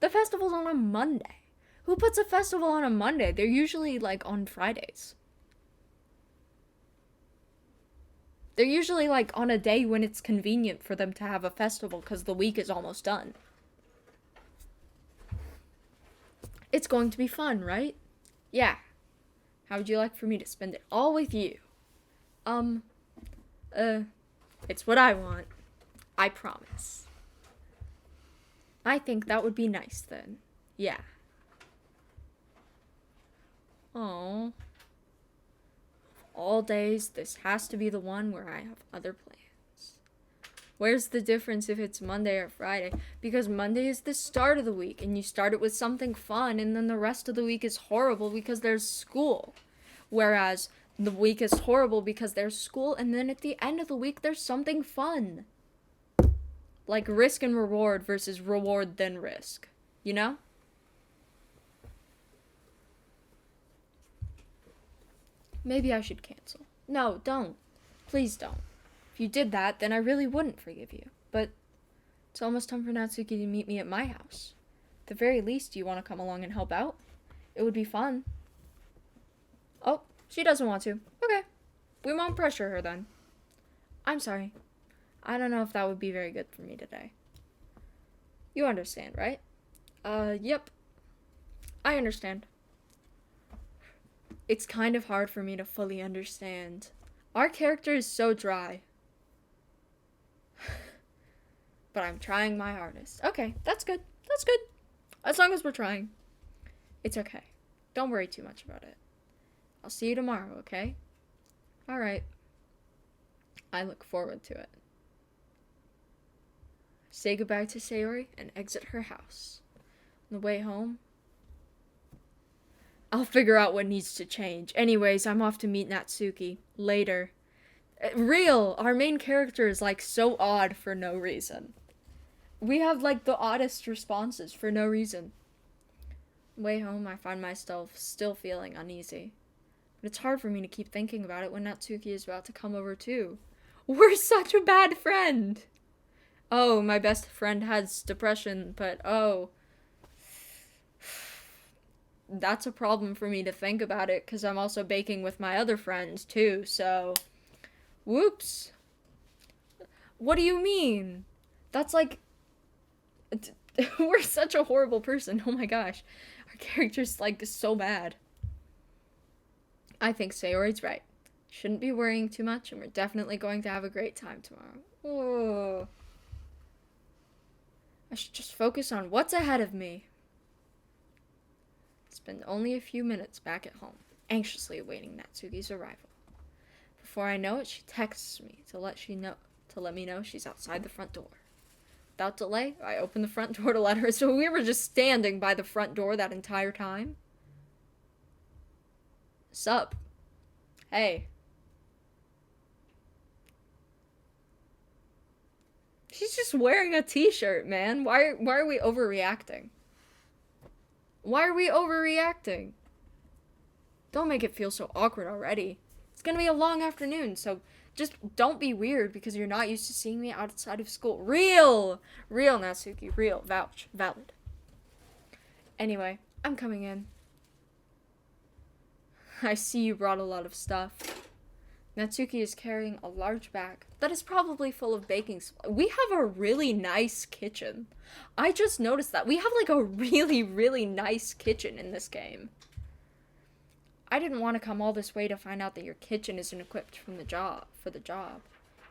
The festival's on a Monday. Who puts a festival on a Monday? They're usually like on Fridays. They're usually like on a day when it's convenient for them to have a festival because the week is almost done. It's going to be fun, right? Yeah. How would you like for me to spend it all with you? It's what I want. I promise. I think that would be nice then. Yeah. Oh. All days, this has to be the one where I have other plans. Where's the difference if it's Monday or Friday? Because Monday is the start of the week, and you start it with something fun, and then the rest of the week is horrible because there's school. Whereas the week is horrible because there's school, and then at the end of the week, there's something fun. Like risk and reward versus reward then risk. You know? Maybe I should cancel. No, don't. Please don't. If you did that, then I really wouldn't forgive you. But it's almost time for Natsuki to meet me at my house. At the very least, do you want to come along and help out? It would be fun. Oh, she doesn't want to. Okay. We won't pressure her then. I'm sorry. I don't know if that would be very good for me today. You understand, right? Yep. I understand. It's kind of hard for me to fully understand. Our character is so dry. But I'm trying my hardest. Okay, that's good. That's good. As long as we're trying. It's okay. Don't worry too much about it. I'll see you tomorrow, okay? Alright. I look forward to it. Say goodbye to Sayori and exit her house. On the way home, I'll figure out what needs to change. Anyways, I'm off to meet Natsuki later. Real! Our main character is like so odd for no reason. We have like the oddest responses for no reason. Way home, I find myself still feeling uneasy. But it's hard for me to keep thinking about it when Natsuki is about to come over too. We're such a bad friend! Oh, my best friend has depression, but oh. That's a problem for me to think about it, because I'm also baking with my other friends, too, so. Whoops. What do you mean? That's like. We're such a horrible person, oh my gosh. Our character's, like, so bad. I think Sayori's right. Shouldn't be worrying too much, and we're definitely going to have a great time tomorrow. Oh. I should just focus on what's ahead of me. Spend only a few minutes back at home, anxiously awaiting Natsuki's arrival. Before I know it, she texts me to let to let me know she's outside the front door. Without delay, I opened the front door to let her, so we were just standing by the front door that entire time. Sup? Hey. She's just wearing a t-shirt, man. Why are we overreacting? Why are we overreacting? Don't make it feel so awkward already. It's gonna be a long afternoon, so just don't be weird because you're not used to seeing me outside of school. Real, Natsuki, real, vouch, valid. Anyway, I'm coming in. I see you brought a lot of stuff. Natsuki is carrying a large bag that is probably full of baking supplies. We have a really nice kitchen. I just noticed that. We have like a really nice kitchen in this game. I didn't want to come all this way to find out that your kitchen isn't equipped for the job.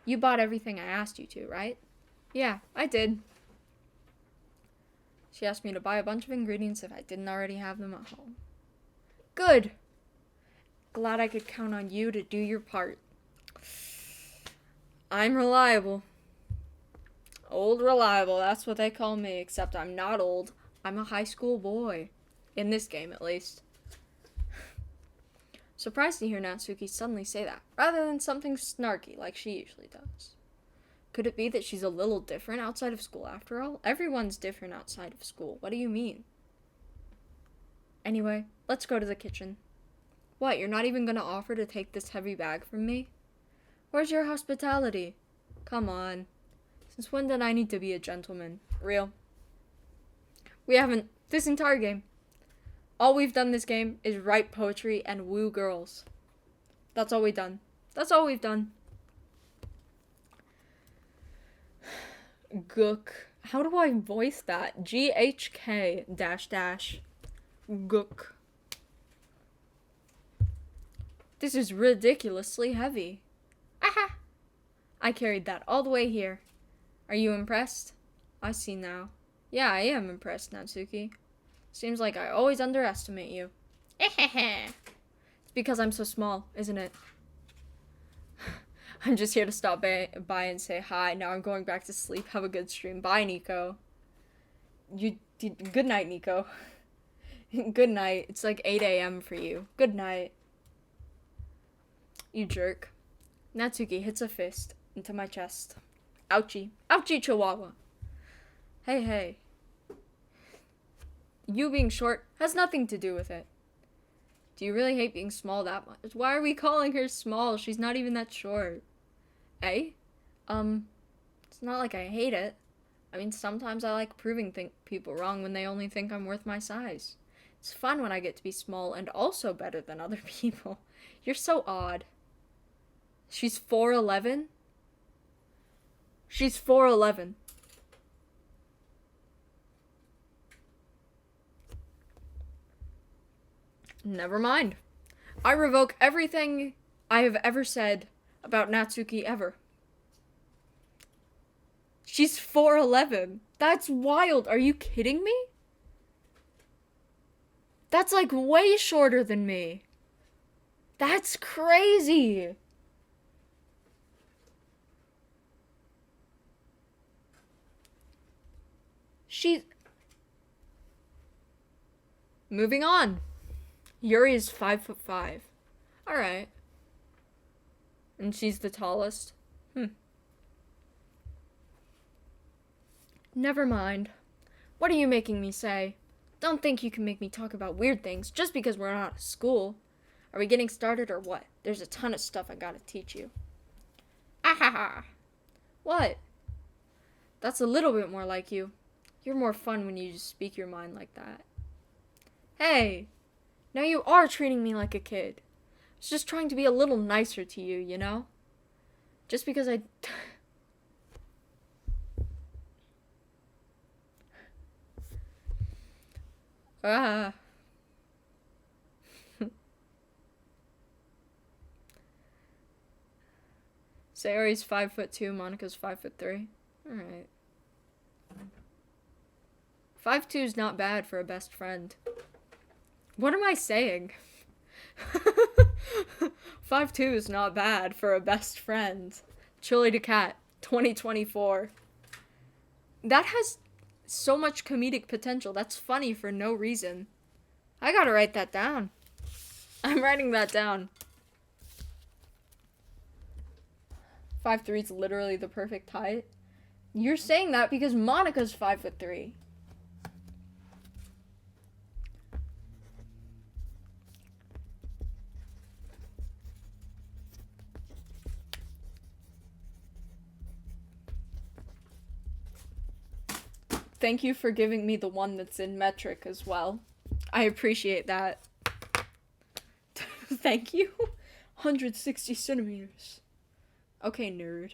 You bought everything I asked you to, right? Yeah, I did. She asked me to buy a bunch of ingredients if I didn't already have them at home. Good. Glad I could count on you to do your part. I'm reliable. Old reliable, that's what they call me, except I'm not old. I'm a high school boy. In this game, at least. Surprised to hear Natsuki suddenly say that, rather than something snarky like she usually does. Could it be that she's a little different outside of school after all? Everyone's different outside of school. What do you mean? Anyway, let's go to the kitchen. What, you're not even gonna offer to take this heavy bag from me? Where's your hospitality? Come on. Since when did I need to be a gentleman? Real. We haven't, this entire game. All we've done this game is write poetry and woo girls. That's all we've done. That's all we've done. Gook. How do I voice that? GHK -- Gook. This is ridiculously heavy. Aha! I carried that all the way here. Are you impressed? I see now. Yeah, I am impressed, Natsuki. Seems like I always underestimate you. It's because I'm so small, isn't it? I'm just here to stop by and say hi. Now I'm going back to sleep. Have a good stream. Bye, Nico. Good night, Nico. Good night. It's like 8 a.m. for you. Good night. You jerk. Natsuki hits a fist into my chest. Ouchie. Ouchie, Chihuahua. Hey. You being short has nothing to do with it. Do you really hate being small that much? Why are we calling her small? She's not even that short. Eh? It's not like I hate it. I mean, sometimes I like proving people wrong when they only think I'm worth my size. It's fun when I get to be small and also better than other people. You're so odd. She's 4'11"? She's 4'11". Never mind. I revoke everything I have ever said about Natsuki ever. She's 4'11". That's wild. Are you kidding me? That's like way shorter than me. That's crazy. Moving on. Yuri is 5'5". Alright. And she's the tallest. Never mind. What are you making me say? Don't think you can make me talk about weird things just because we're not at school. Are we getting started or what? There's a ton of stuff I gotta teach you. Ahaha. What? That's a little bit more like you. You're more fun when you just speak your mind like that. Hey, now you are treating me like a kid. I was just trying to be a little nicer to you, you know? Just because I... Sayori's 5'2", Monika's 5'3". Alright. 5'2" is not bad for a best friend. What am I saying? 5'2" is not bad for a best friend. Chili the cat. 2024. That has so much comedic potential. That's funny for no reason. I gotta write that down. I'm writing that down. 5'3" is literally the perfect height. You're saying that because Monica's 5'3". Thank you for giving me the one that's in metric as well. I appreciate that. Thank you. 160 centimeters. Okay, nerd.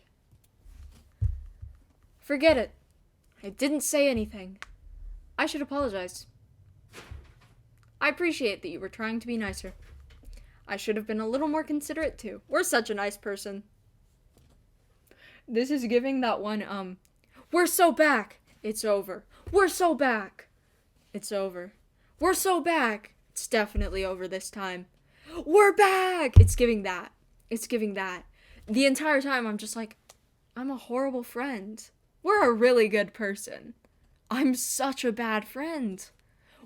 Forget it. I didn't say anything. I should apologize. I appreciate that you were trying to be nicer. I should have been a little more considerate too. We're such a nice person. This is giving that one, we're so back. It's over. We're so back. It's over. We're so back. It's definitely over this time. We're back. It's giving that. It's giving that. The entire time I'm just like, I'm a horrible friend. We're a really good person. I'm such a bad friend.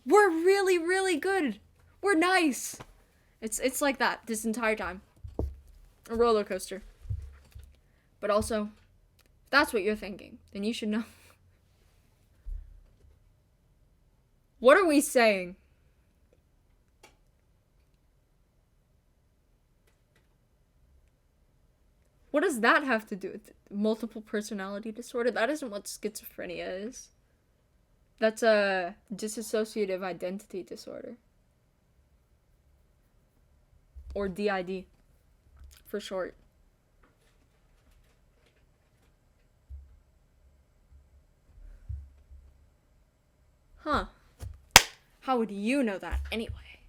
We're really, really good. We're nice. It's like that this entire time. A roller coaster. But also, if that's what you're thinking, then you should know. What are we saying? What does that have to do with multiple personality disorder? That isn't what schizophrenia is. That's a dissociative identity disorder. Or DID, for short. Huh. How would you know that anyway?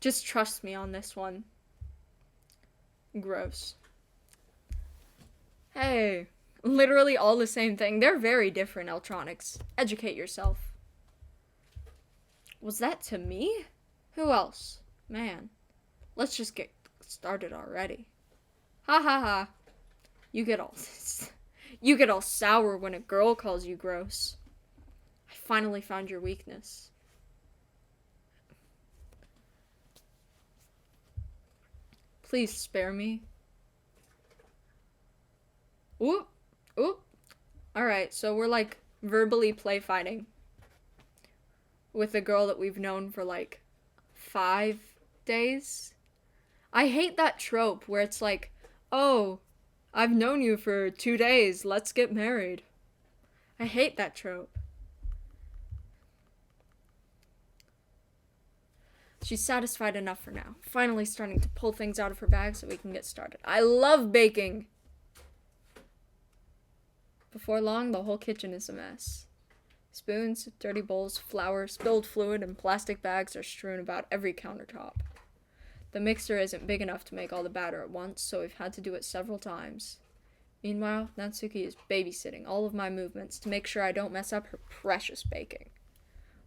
Just trust me on this one. Gross. Hey, literally all the same thing. They're very different, Eltronics. Educate yourself. Was that to me? Who else? Man, let's just get started already. Ha ha ha. You get all sour when a girl calls you gross. I finally found your weakness. Please spare me. Oop. Oop. Alright, so we're like verbally play fighting with a girl that we've known for like 5 days. I hate that trope where it's like, oh, I've known you for 2 days, let's get married. I hate that trope. She's satisfied enough for now. Finally starting to pull things out of her bag so we can get started. I love baking! Before long, the whole kitchen is a mess. Spoons, dirty bowls, flour, spilled fluid, and plastic bags are strewn about every countertop. The mixer isn't big enough to make all the batter at once, so we've had to do it several times. Meanwhile, Natsuki is babysitting all of my movements to make sure I don't mess up her precious baking.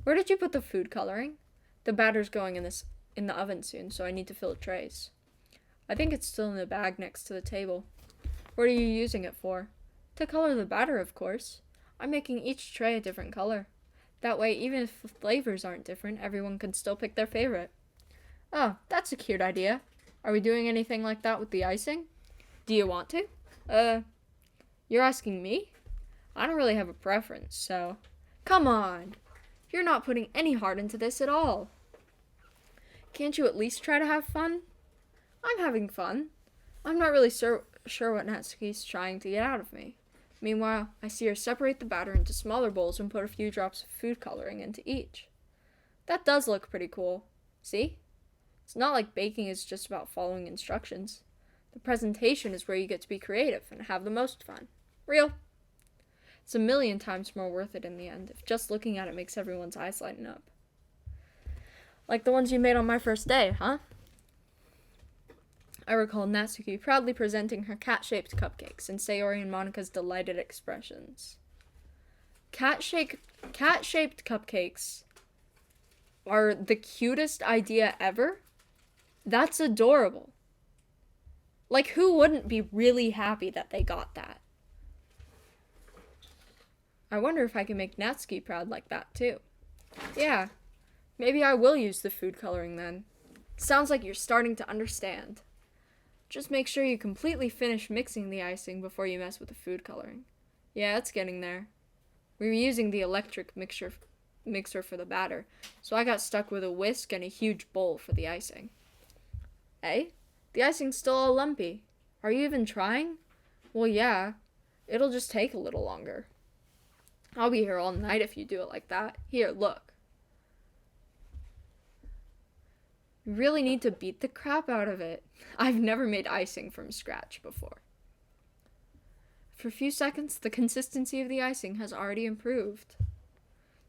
Where did you put the food coloring? The batter's going in the oven soon, so I need to fill trays. I think it's still in the bag next to the table. What are you using it for? To color the batter, of course. I'm making each tray a different color. That way, even if the flavors aren't different, everyone can still pick their favorite. Oh, that's a cute idea. Are we doing anything like that with the icing? Do you want to? You're asking me? I don't really have a preference, so... Come on! You're not putting any heart into this at all. Can't you at least try to have fun? I'm having fun. I'm not really sure what Natsuki's trying to get out of me. Meanwhile, I see her separate the batter into smaller bowls and put a few drops of food coloring into each. That does look pretty cool. See? It's not like baking is just about following instructions. The presentation is where you get to be creative and have the most fun. Real. It's 1,000,000 times more worth it in the end, if just looking at it makes everyone's eyes lighten up. Like the ones you made on my first day, huh? I recall Natsuki proudly presenting her cat-shaped cupcakes and Sayori and Monika's delighted expressions. Cat-shaped cupcakes are the cutest idea ever. That's adorable. Like, who wouldn't be really happy that they got that? I wonder if I can make Natsuki proud like that, too. Yeah, maybe I will use the food coloring then. Sounds like you're starting to understand. Just make sure you completely finish mixing the icing before you mess with the food coloring. Yeah, it's getting there. We were using the electric mixer for the batter, so I got stuck with a whisk and a huge bowl for the icing. Eh? The icing's still all lumpy. Are you even trying? Well, yeah. It'll just take a little longer. I'll be here all night if you do it like that. Here, look. You really need to beat the crap out of it. I've never made icing from scratch before. For a few seconds, the consistency of the icing has already improved.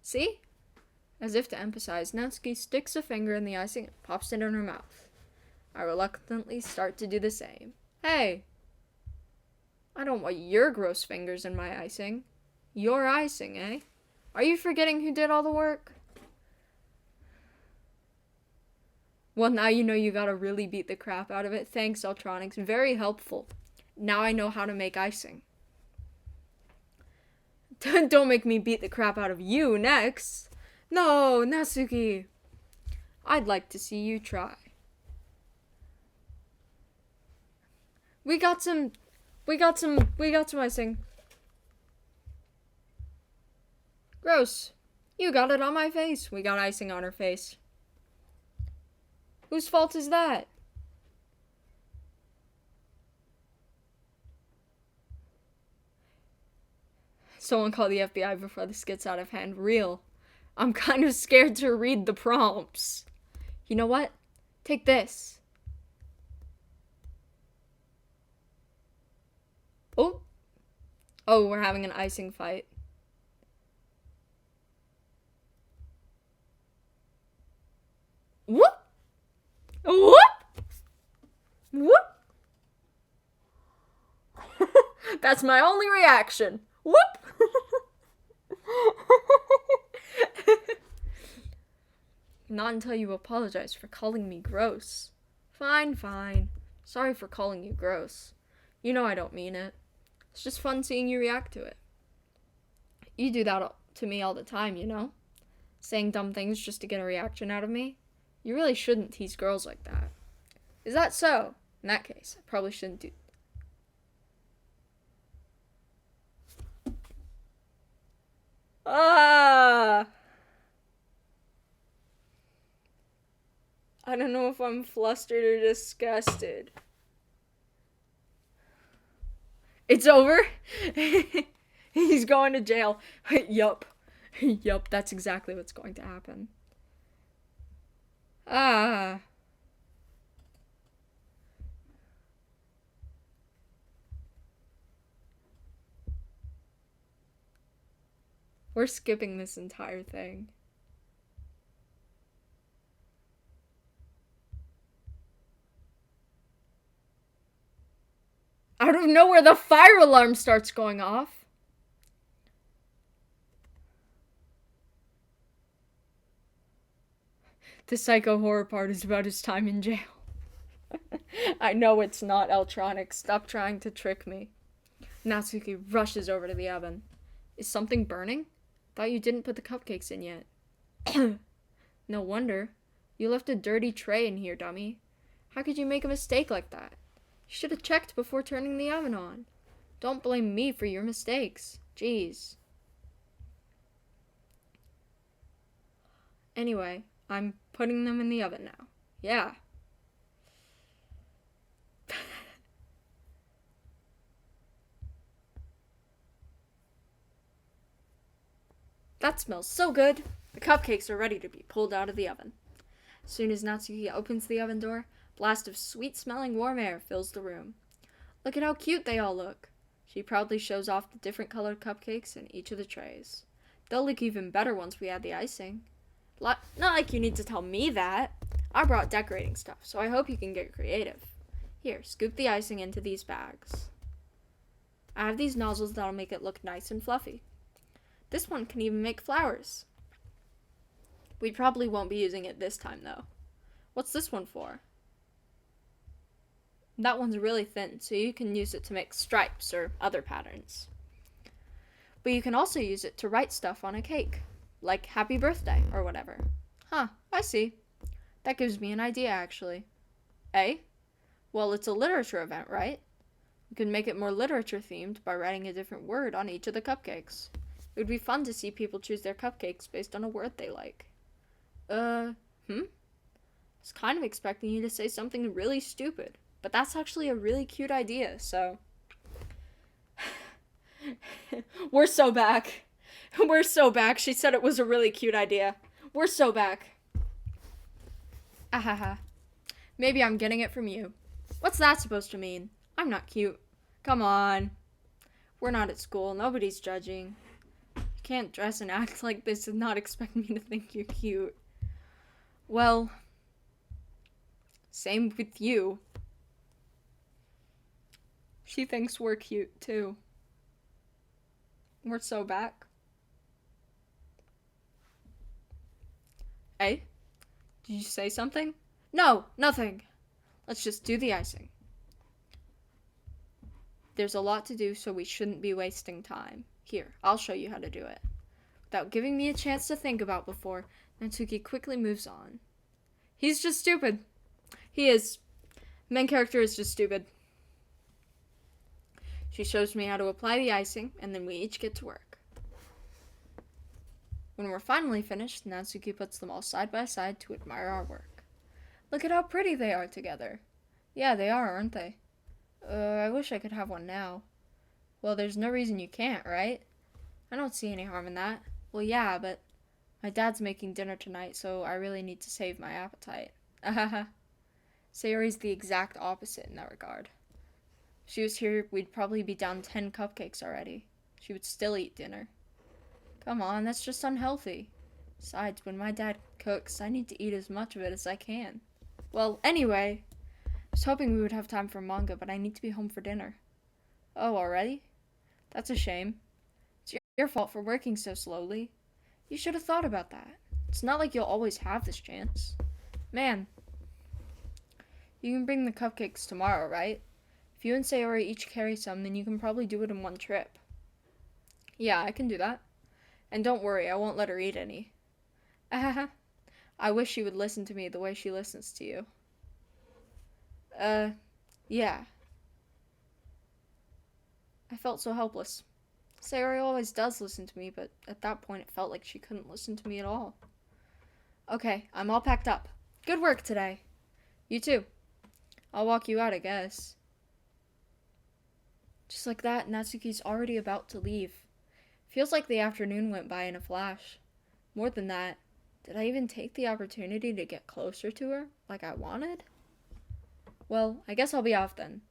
See? As if to emphasize, Natsuki sticks a finger in the icing and pops it in her mouth. I reluctantly start to do the same. Hey! I don't want your gross fingers in my icing. Your icing, eh? Are you forgetting who did all the work? Well, now you know you gotta really beat the crap out of it. Thanks, Ultronics. Very helpful. Now I know how to make icing. Don't make me beat the crap out of you next. No, Natsuki. I'd like to see you try. We got some icing. Gross. You got it on my face. We got icing on her face. Whose fault is that? Someone call the FBI before this gets out of hand. Real. I'm kind of scared to read the prompts. You know what? Take this. Oh. Oh, we're having an icing fight. Whoop! Whoop! Whoop! That's my only reaction. Whoop! Not until you apologize for calling me gross. Fine, fine. Sorry for calling you gross. You know I don't mean it. It's just fun seeing you react to it. You do that to me all the time, you know? Saying dumb things just to get a reaction out of me. You really shouldn't tease girls like that. Is that so? In that case, I probably shouldn't do... Ah! I don't know if I'm flustered or disgusted. It's over? He's going to jail. Yup. Yup, that's exactly what's going to happen. Ah. We're skipping this entire thing. Out of nowhere, the fire alarm starts going off. The psycho horror part is about his time in jail. I know it's not Eltronic. Stop trying to trick me. Natsuki rushes over to the oven. Is something burning? Thought you didn't put the cupcakes in yet. No wonder. You left a dirty tray in here, dummy. How could you make a mistake like that? You should have checked before turning the oven on. Don't blame me for your mistakes. Jeez. Anyway, I'm putting them in the oven now. Yeah. That smells so good. The cupcakes are ready to be pulled out of the oven. As soon as Natsuki opens the oven door, a blast of sweet-smelling warm air fills the room. Look at how cute they all look. She proudly shows off the different colored cupcakes in each of the trays. They'll look even better once we add the icing. Not like you need to tell me that. I brought decorating stuff, so I hope you can get creative. Here, scoop the icing into these bags. I have these nozzles that'll make it look nice and fluffy. This one can even make flowers. We probably won't be using it this time, though. What's this one for? That one's really thin, so you can use it to make stripes or other patterns. But you can also use it to write stuff on a cake, like happy birthday or whatever. Huh, I see. That gives me an idea, actually. Eh? Well, it's a literature event, right? You can make it more literature themed by writing a different word on each of the cupcakes. It would be fun to see people choose their cupcakes based on a word they like. I was kind of expecting you to say something really stupid, but that's actually a really cute idea, so. We're so back. We're so back. She said it was a really cute idea. We're so back. Ahaha. Maybe I'm getting it from you. What's that supposed to mean? I'm not cute. Come on. We're not at school. Nobody's judging. You can't dress and act like this and not expect me to think you're cute. Well, same with you. She thinks we're cute, too. We're so back. Hey? Did you say something? No, nothing. Let's just do the icing. There's a lot to do, so we shouldn't be wasting time. Here, I'll show you how to do it. Without giving me a chance to think about before, Natsuki quickly moves on. He's just stupid. He is. Main character is just stupid. She shows me how to apply the icing, and then we each get to work. When we're finally finished, Natsuki puts them all side by side to admire our work. Look at how pretty they are together. Yeah, they are, aren't they? I wish I could have one now. Well, there's no reason you can't, right? I don't see any harm in that. Well, yeah, but my dad's making dinner tonight, so I really need to save my appetite. Ahaha. Sayori's the exact opposite in that regard. If she was here, we'd probably be down 10 cupcakes already. She would still eat dinner. Come on, that's just unhealthy. Besides, when my dad cooks, I need to eat as much of it as I can. Well, anyway, I was hoping we would have time for manga, but I need to be home for dinner. Oh, already? That's a shame. It's your fault for working so slowly. You should have thought about that. It's not like you'll always have this chance. Man, you can bring the cupcakes tomorrow, right? If you and Sayori each carry some, then you can probably do it in one trip. Yeah, I can do that. And don't worry, I won't let her eat any. Ahaha. I wish she would listen to me the way she listens to you. Yeah. I felt so helpless. Sayori always does listen to me, but at that point it felt like she couldn't listen to me at all. Okay, I'm all packed up. Good work today. You too. I'll walk you out, I guess. Just like that, Natsuki's already about to leave. Feels like the afternoon went by in a flash. More than that, did I even take the opportunity to get closer to her, like I wanted? Well, I guess I'll be off then.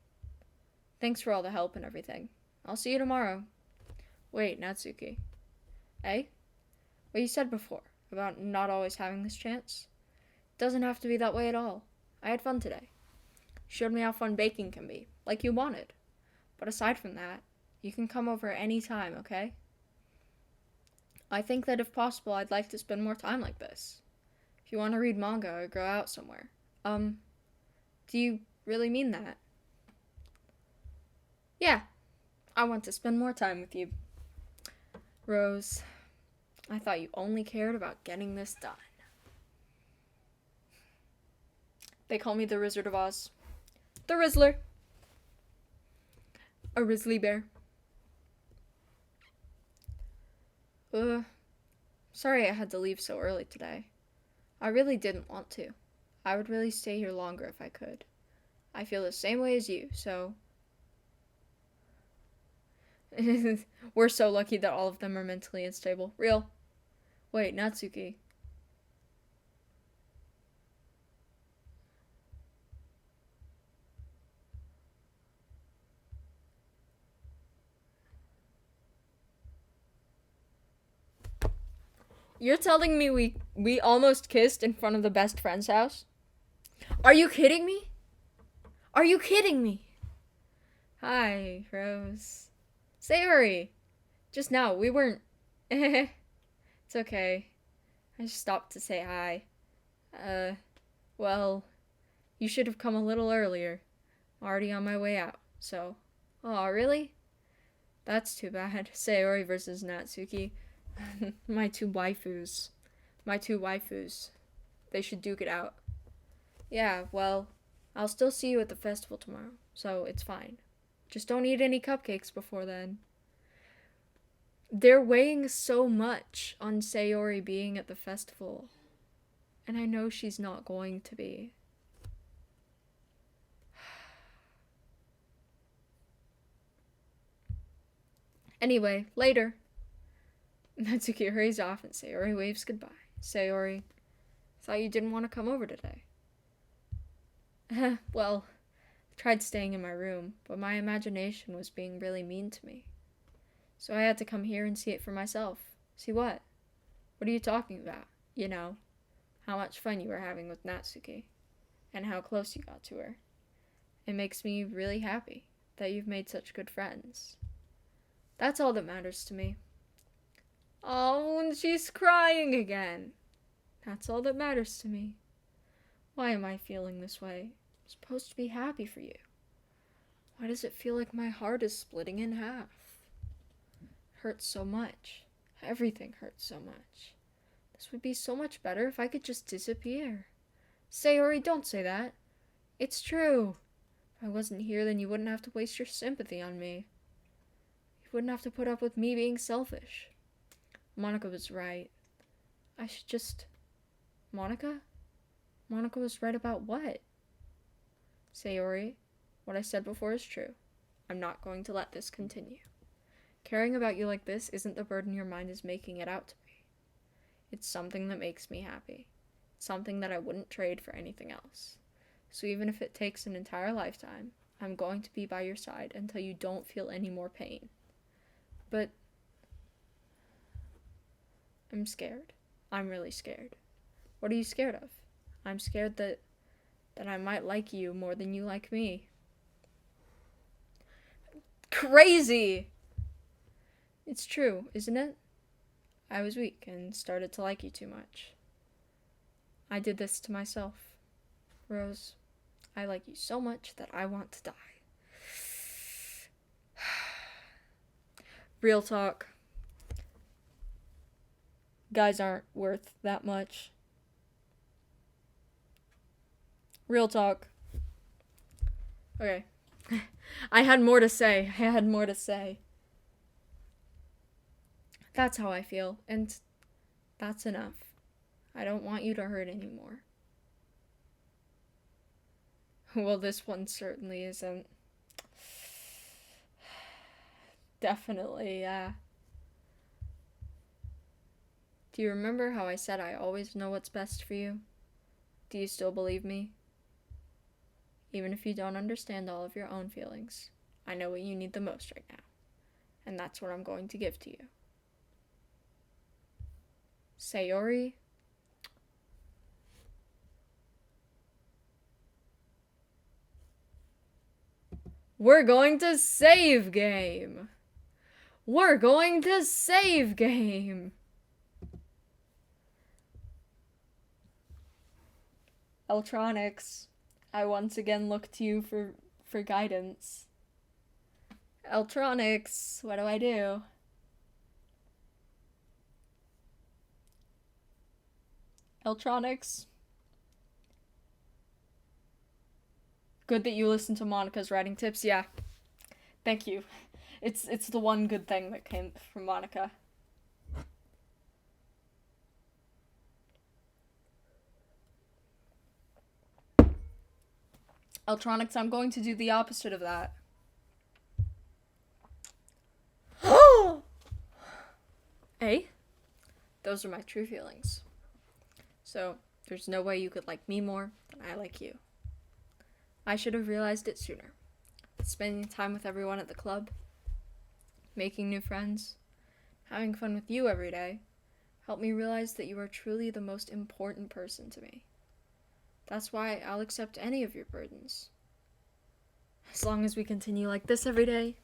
Thanks for all the help and everything. I'll see you tomorrow. Wait, Natsuki. Eh? What you said before, about not always having this chance? It doesn't have to be that way at all. I had fun today. You showed me how fun baking can be, like you wanted. But aside from that, you can come over any time, okay? I think that if possible, I'd like to spend more time like this. If you want to read manga or go out somewhere. Do you really mean that? Yeah, I want to spend more time with you. Rose, I thought you only cared about getting this done. They call me the Wizard of Oz. The Rizzler. A Risley bear. Sorry I had to leave so early today. I really didn't want to. I would really stay here longer if I could. I feel the same way as you, so... We're so lucky that all of them are mentally unstable. Real. Wait, Natsuki. You're telling me we almost kissed in front of the best friend's house? Are you kidding me? Are you kidding me? Hi, Rose. Sayori! Just now, we weren't... It's okay. I just stopped to say hi. Well, you should have come a little earlier. I'm already on my way out, so... Aw, really? That's too bad. Sayori versus Natsuki. My two waifus. My two waifus. They should duke it out. Yeah, well, I'll still see you at the festival tomorrow, so it's fine. Just don't eat any cupcakes before then. They're weighing so much on Sayori being at the festival, and I know she's not going to be. Anyway, later. Natsuki hurries off and Sayori waves goodbye. Sayori, thought you didn't want to come over today. Well, I tried staying in my room, but my imagination was being really mean to me. So I had to come here and see it for myself. See what? What are you talking about? You know, how much fun you were having with Natsuki, and how close you got to her. It makes me really happy that you've made such good friends. That's all that matters to me. Oh, and she's crying again. That's all that matters to me. Why am I feeling this way? I'm supposed to be happy for you. Why does it feel like my heart is splitting in half? It hurts so much. Everything hurts so much. This would be so much better if I could just disappear. Sayori, don't say that. It's true. If I wasn't here, then you wouldn't have to waste your sympathy on me. You wouldn't have to put up with me being selfish. Monica was right. I should just... Monica? Monica was right about what? Sayori, what I said before is true. I'm not going to let this continue. Caring about you like this isn't the burden your mind is making it out to be. It's something that makes me happy. It's something that I wouldn't trade for anything else. So even if it takes an entire lifetime, I'm going to be by your side until you don't feel any more pain. But I'm scared. I'm really scared. What are you scared of? I'm scared that I might like you more than you like me. Crazy! It's true, isn't it? I was weak and started to like you too much. I did this to myself. Rose, I like you so much that I want to die. Real talk. Guys aren't worth that much. Real talk. Okay. I had more to say. That's how I feel, and that's enough. I don't want you to hurt anymore. Well, this one certainly isn't. Definitely, yeah. Do you remember how I said I always know what's best for you? Do you still believe me? Even if you don't understand all of your own feelings, I know what you need the most right now, and that's what I'm going to give to you. Sayori? We're going to save game! We're going to save game! Electronics, I once again look to you for guidance. Electronics, what do I do? Electronics? Good that you listen to Monica's writing tips, yeah. Thank you. It's the one good thing that came from Monica. Electronics, I'm going to do the opposite of that. Hey? Those are my true feelings. So, there's no way you could like me more than I like you. I should have realized it sooner. Spending time with everyone at the club, making new friends, having fun with you every day, helped me realize that you are truly the most important person to me. That's why I'll accept any of your burdens. As long as we continue like this every day,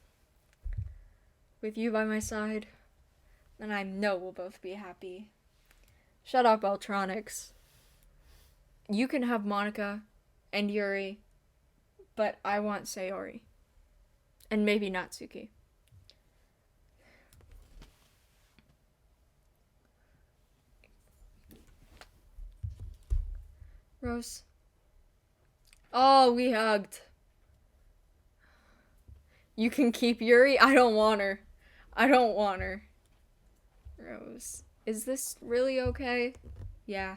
with you by my side, then I know we'll both be happy. Shut up, Electronics. You can have Monica and Yuri, but I want Sayori. And maybe Natsuki. Rose. Oh, we hugged. You can keep Yuri. I don't want her. I don't want her. Rose. Is this really okay? Yeah.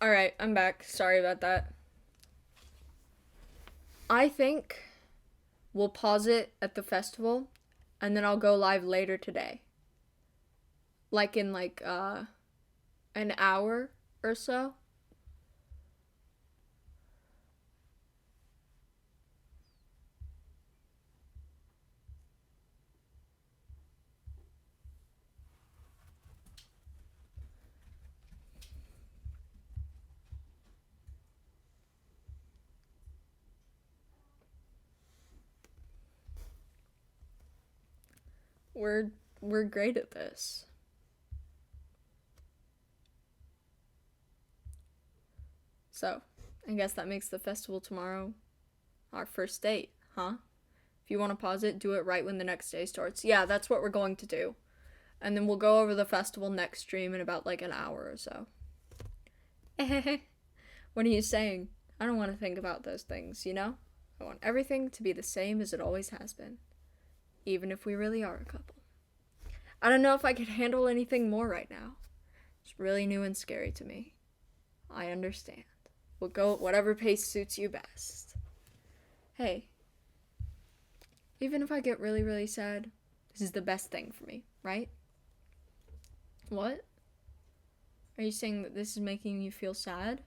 Alright, I'm back. Sorry about that. I think we'll pause it at the festival, and then I'll go live later today. Like in an hour or so. We're great at this. So, I guess that makes the festival tomorrow our first date, huh? If you want to pause it, do it right when the next day starts. Yeah, that's what we're going to do. And then we'll go over the festival next stream in about like an hour or so. What are you saying? I don't want to think about those things, you know? I want everything to be the same as it always has been. Even if we really are a couple. I don't know if I could handle anything more right now. It's really new and scary to me. I understand. We'll go at whatever pace suits you best. Hey, even if I get really, really sad, this is the best thing for me, right? What? Are you saying that this is making you feel sad?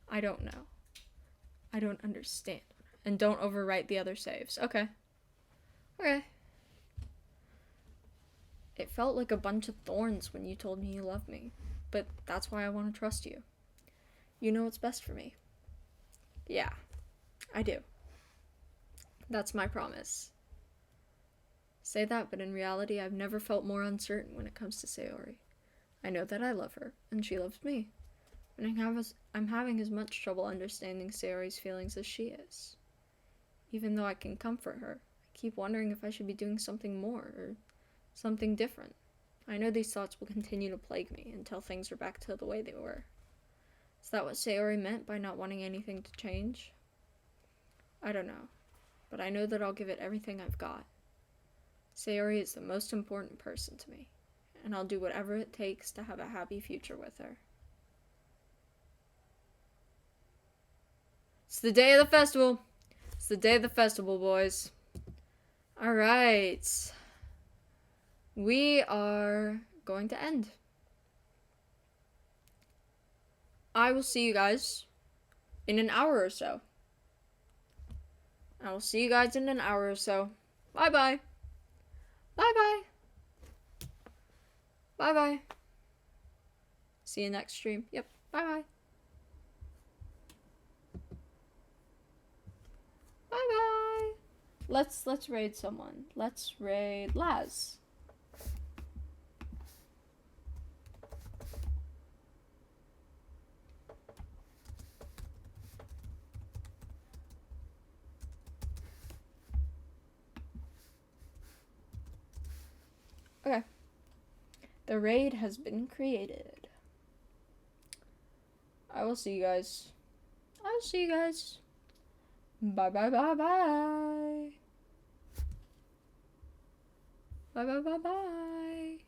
I don't know. I don't understand. And don't overwrite the other saves. Okay. Okay. It felt like a bunch of thorns when you told me you love me. But that's why I want to trust you. You know what's best for me. Yeah, I do. That's my promise. Say that, but in reality, I've never felt more uncertain when it comes to Sayori. I know that I love her, and she loves me. And I'm having as much trouble understanding Sayori's feelings as she is. Even though I can comfort her, I keep wondering if I should be doing something more, or something different. I know these thoughts will continue to plague me until things are back to the way they were. Is that what Sayori meant by not wanting anything to change? I don't know, but I know that I'll give it everything I've got. Sayori is the most important person to me, and I'll do whatever it takes to have a happy future with her. It's the day of the festival. It's the day of the festival, boys. Alright. We are going to end. I will see you guys in an hour or so. I will see you guys in an hour or so. Bye-bye. Bye-bye. Bye-bye. See you next stream. Yep. Bye-bye. Bye-bye. Let's raid someone. Let's raid Laz. Okay. The raid has been created. I will see you guys. I'll see you guys. Bye bye bye bye. Bye bye bye bye.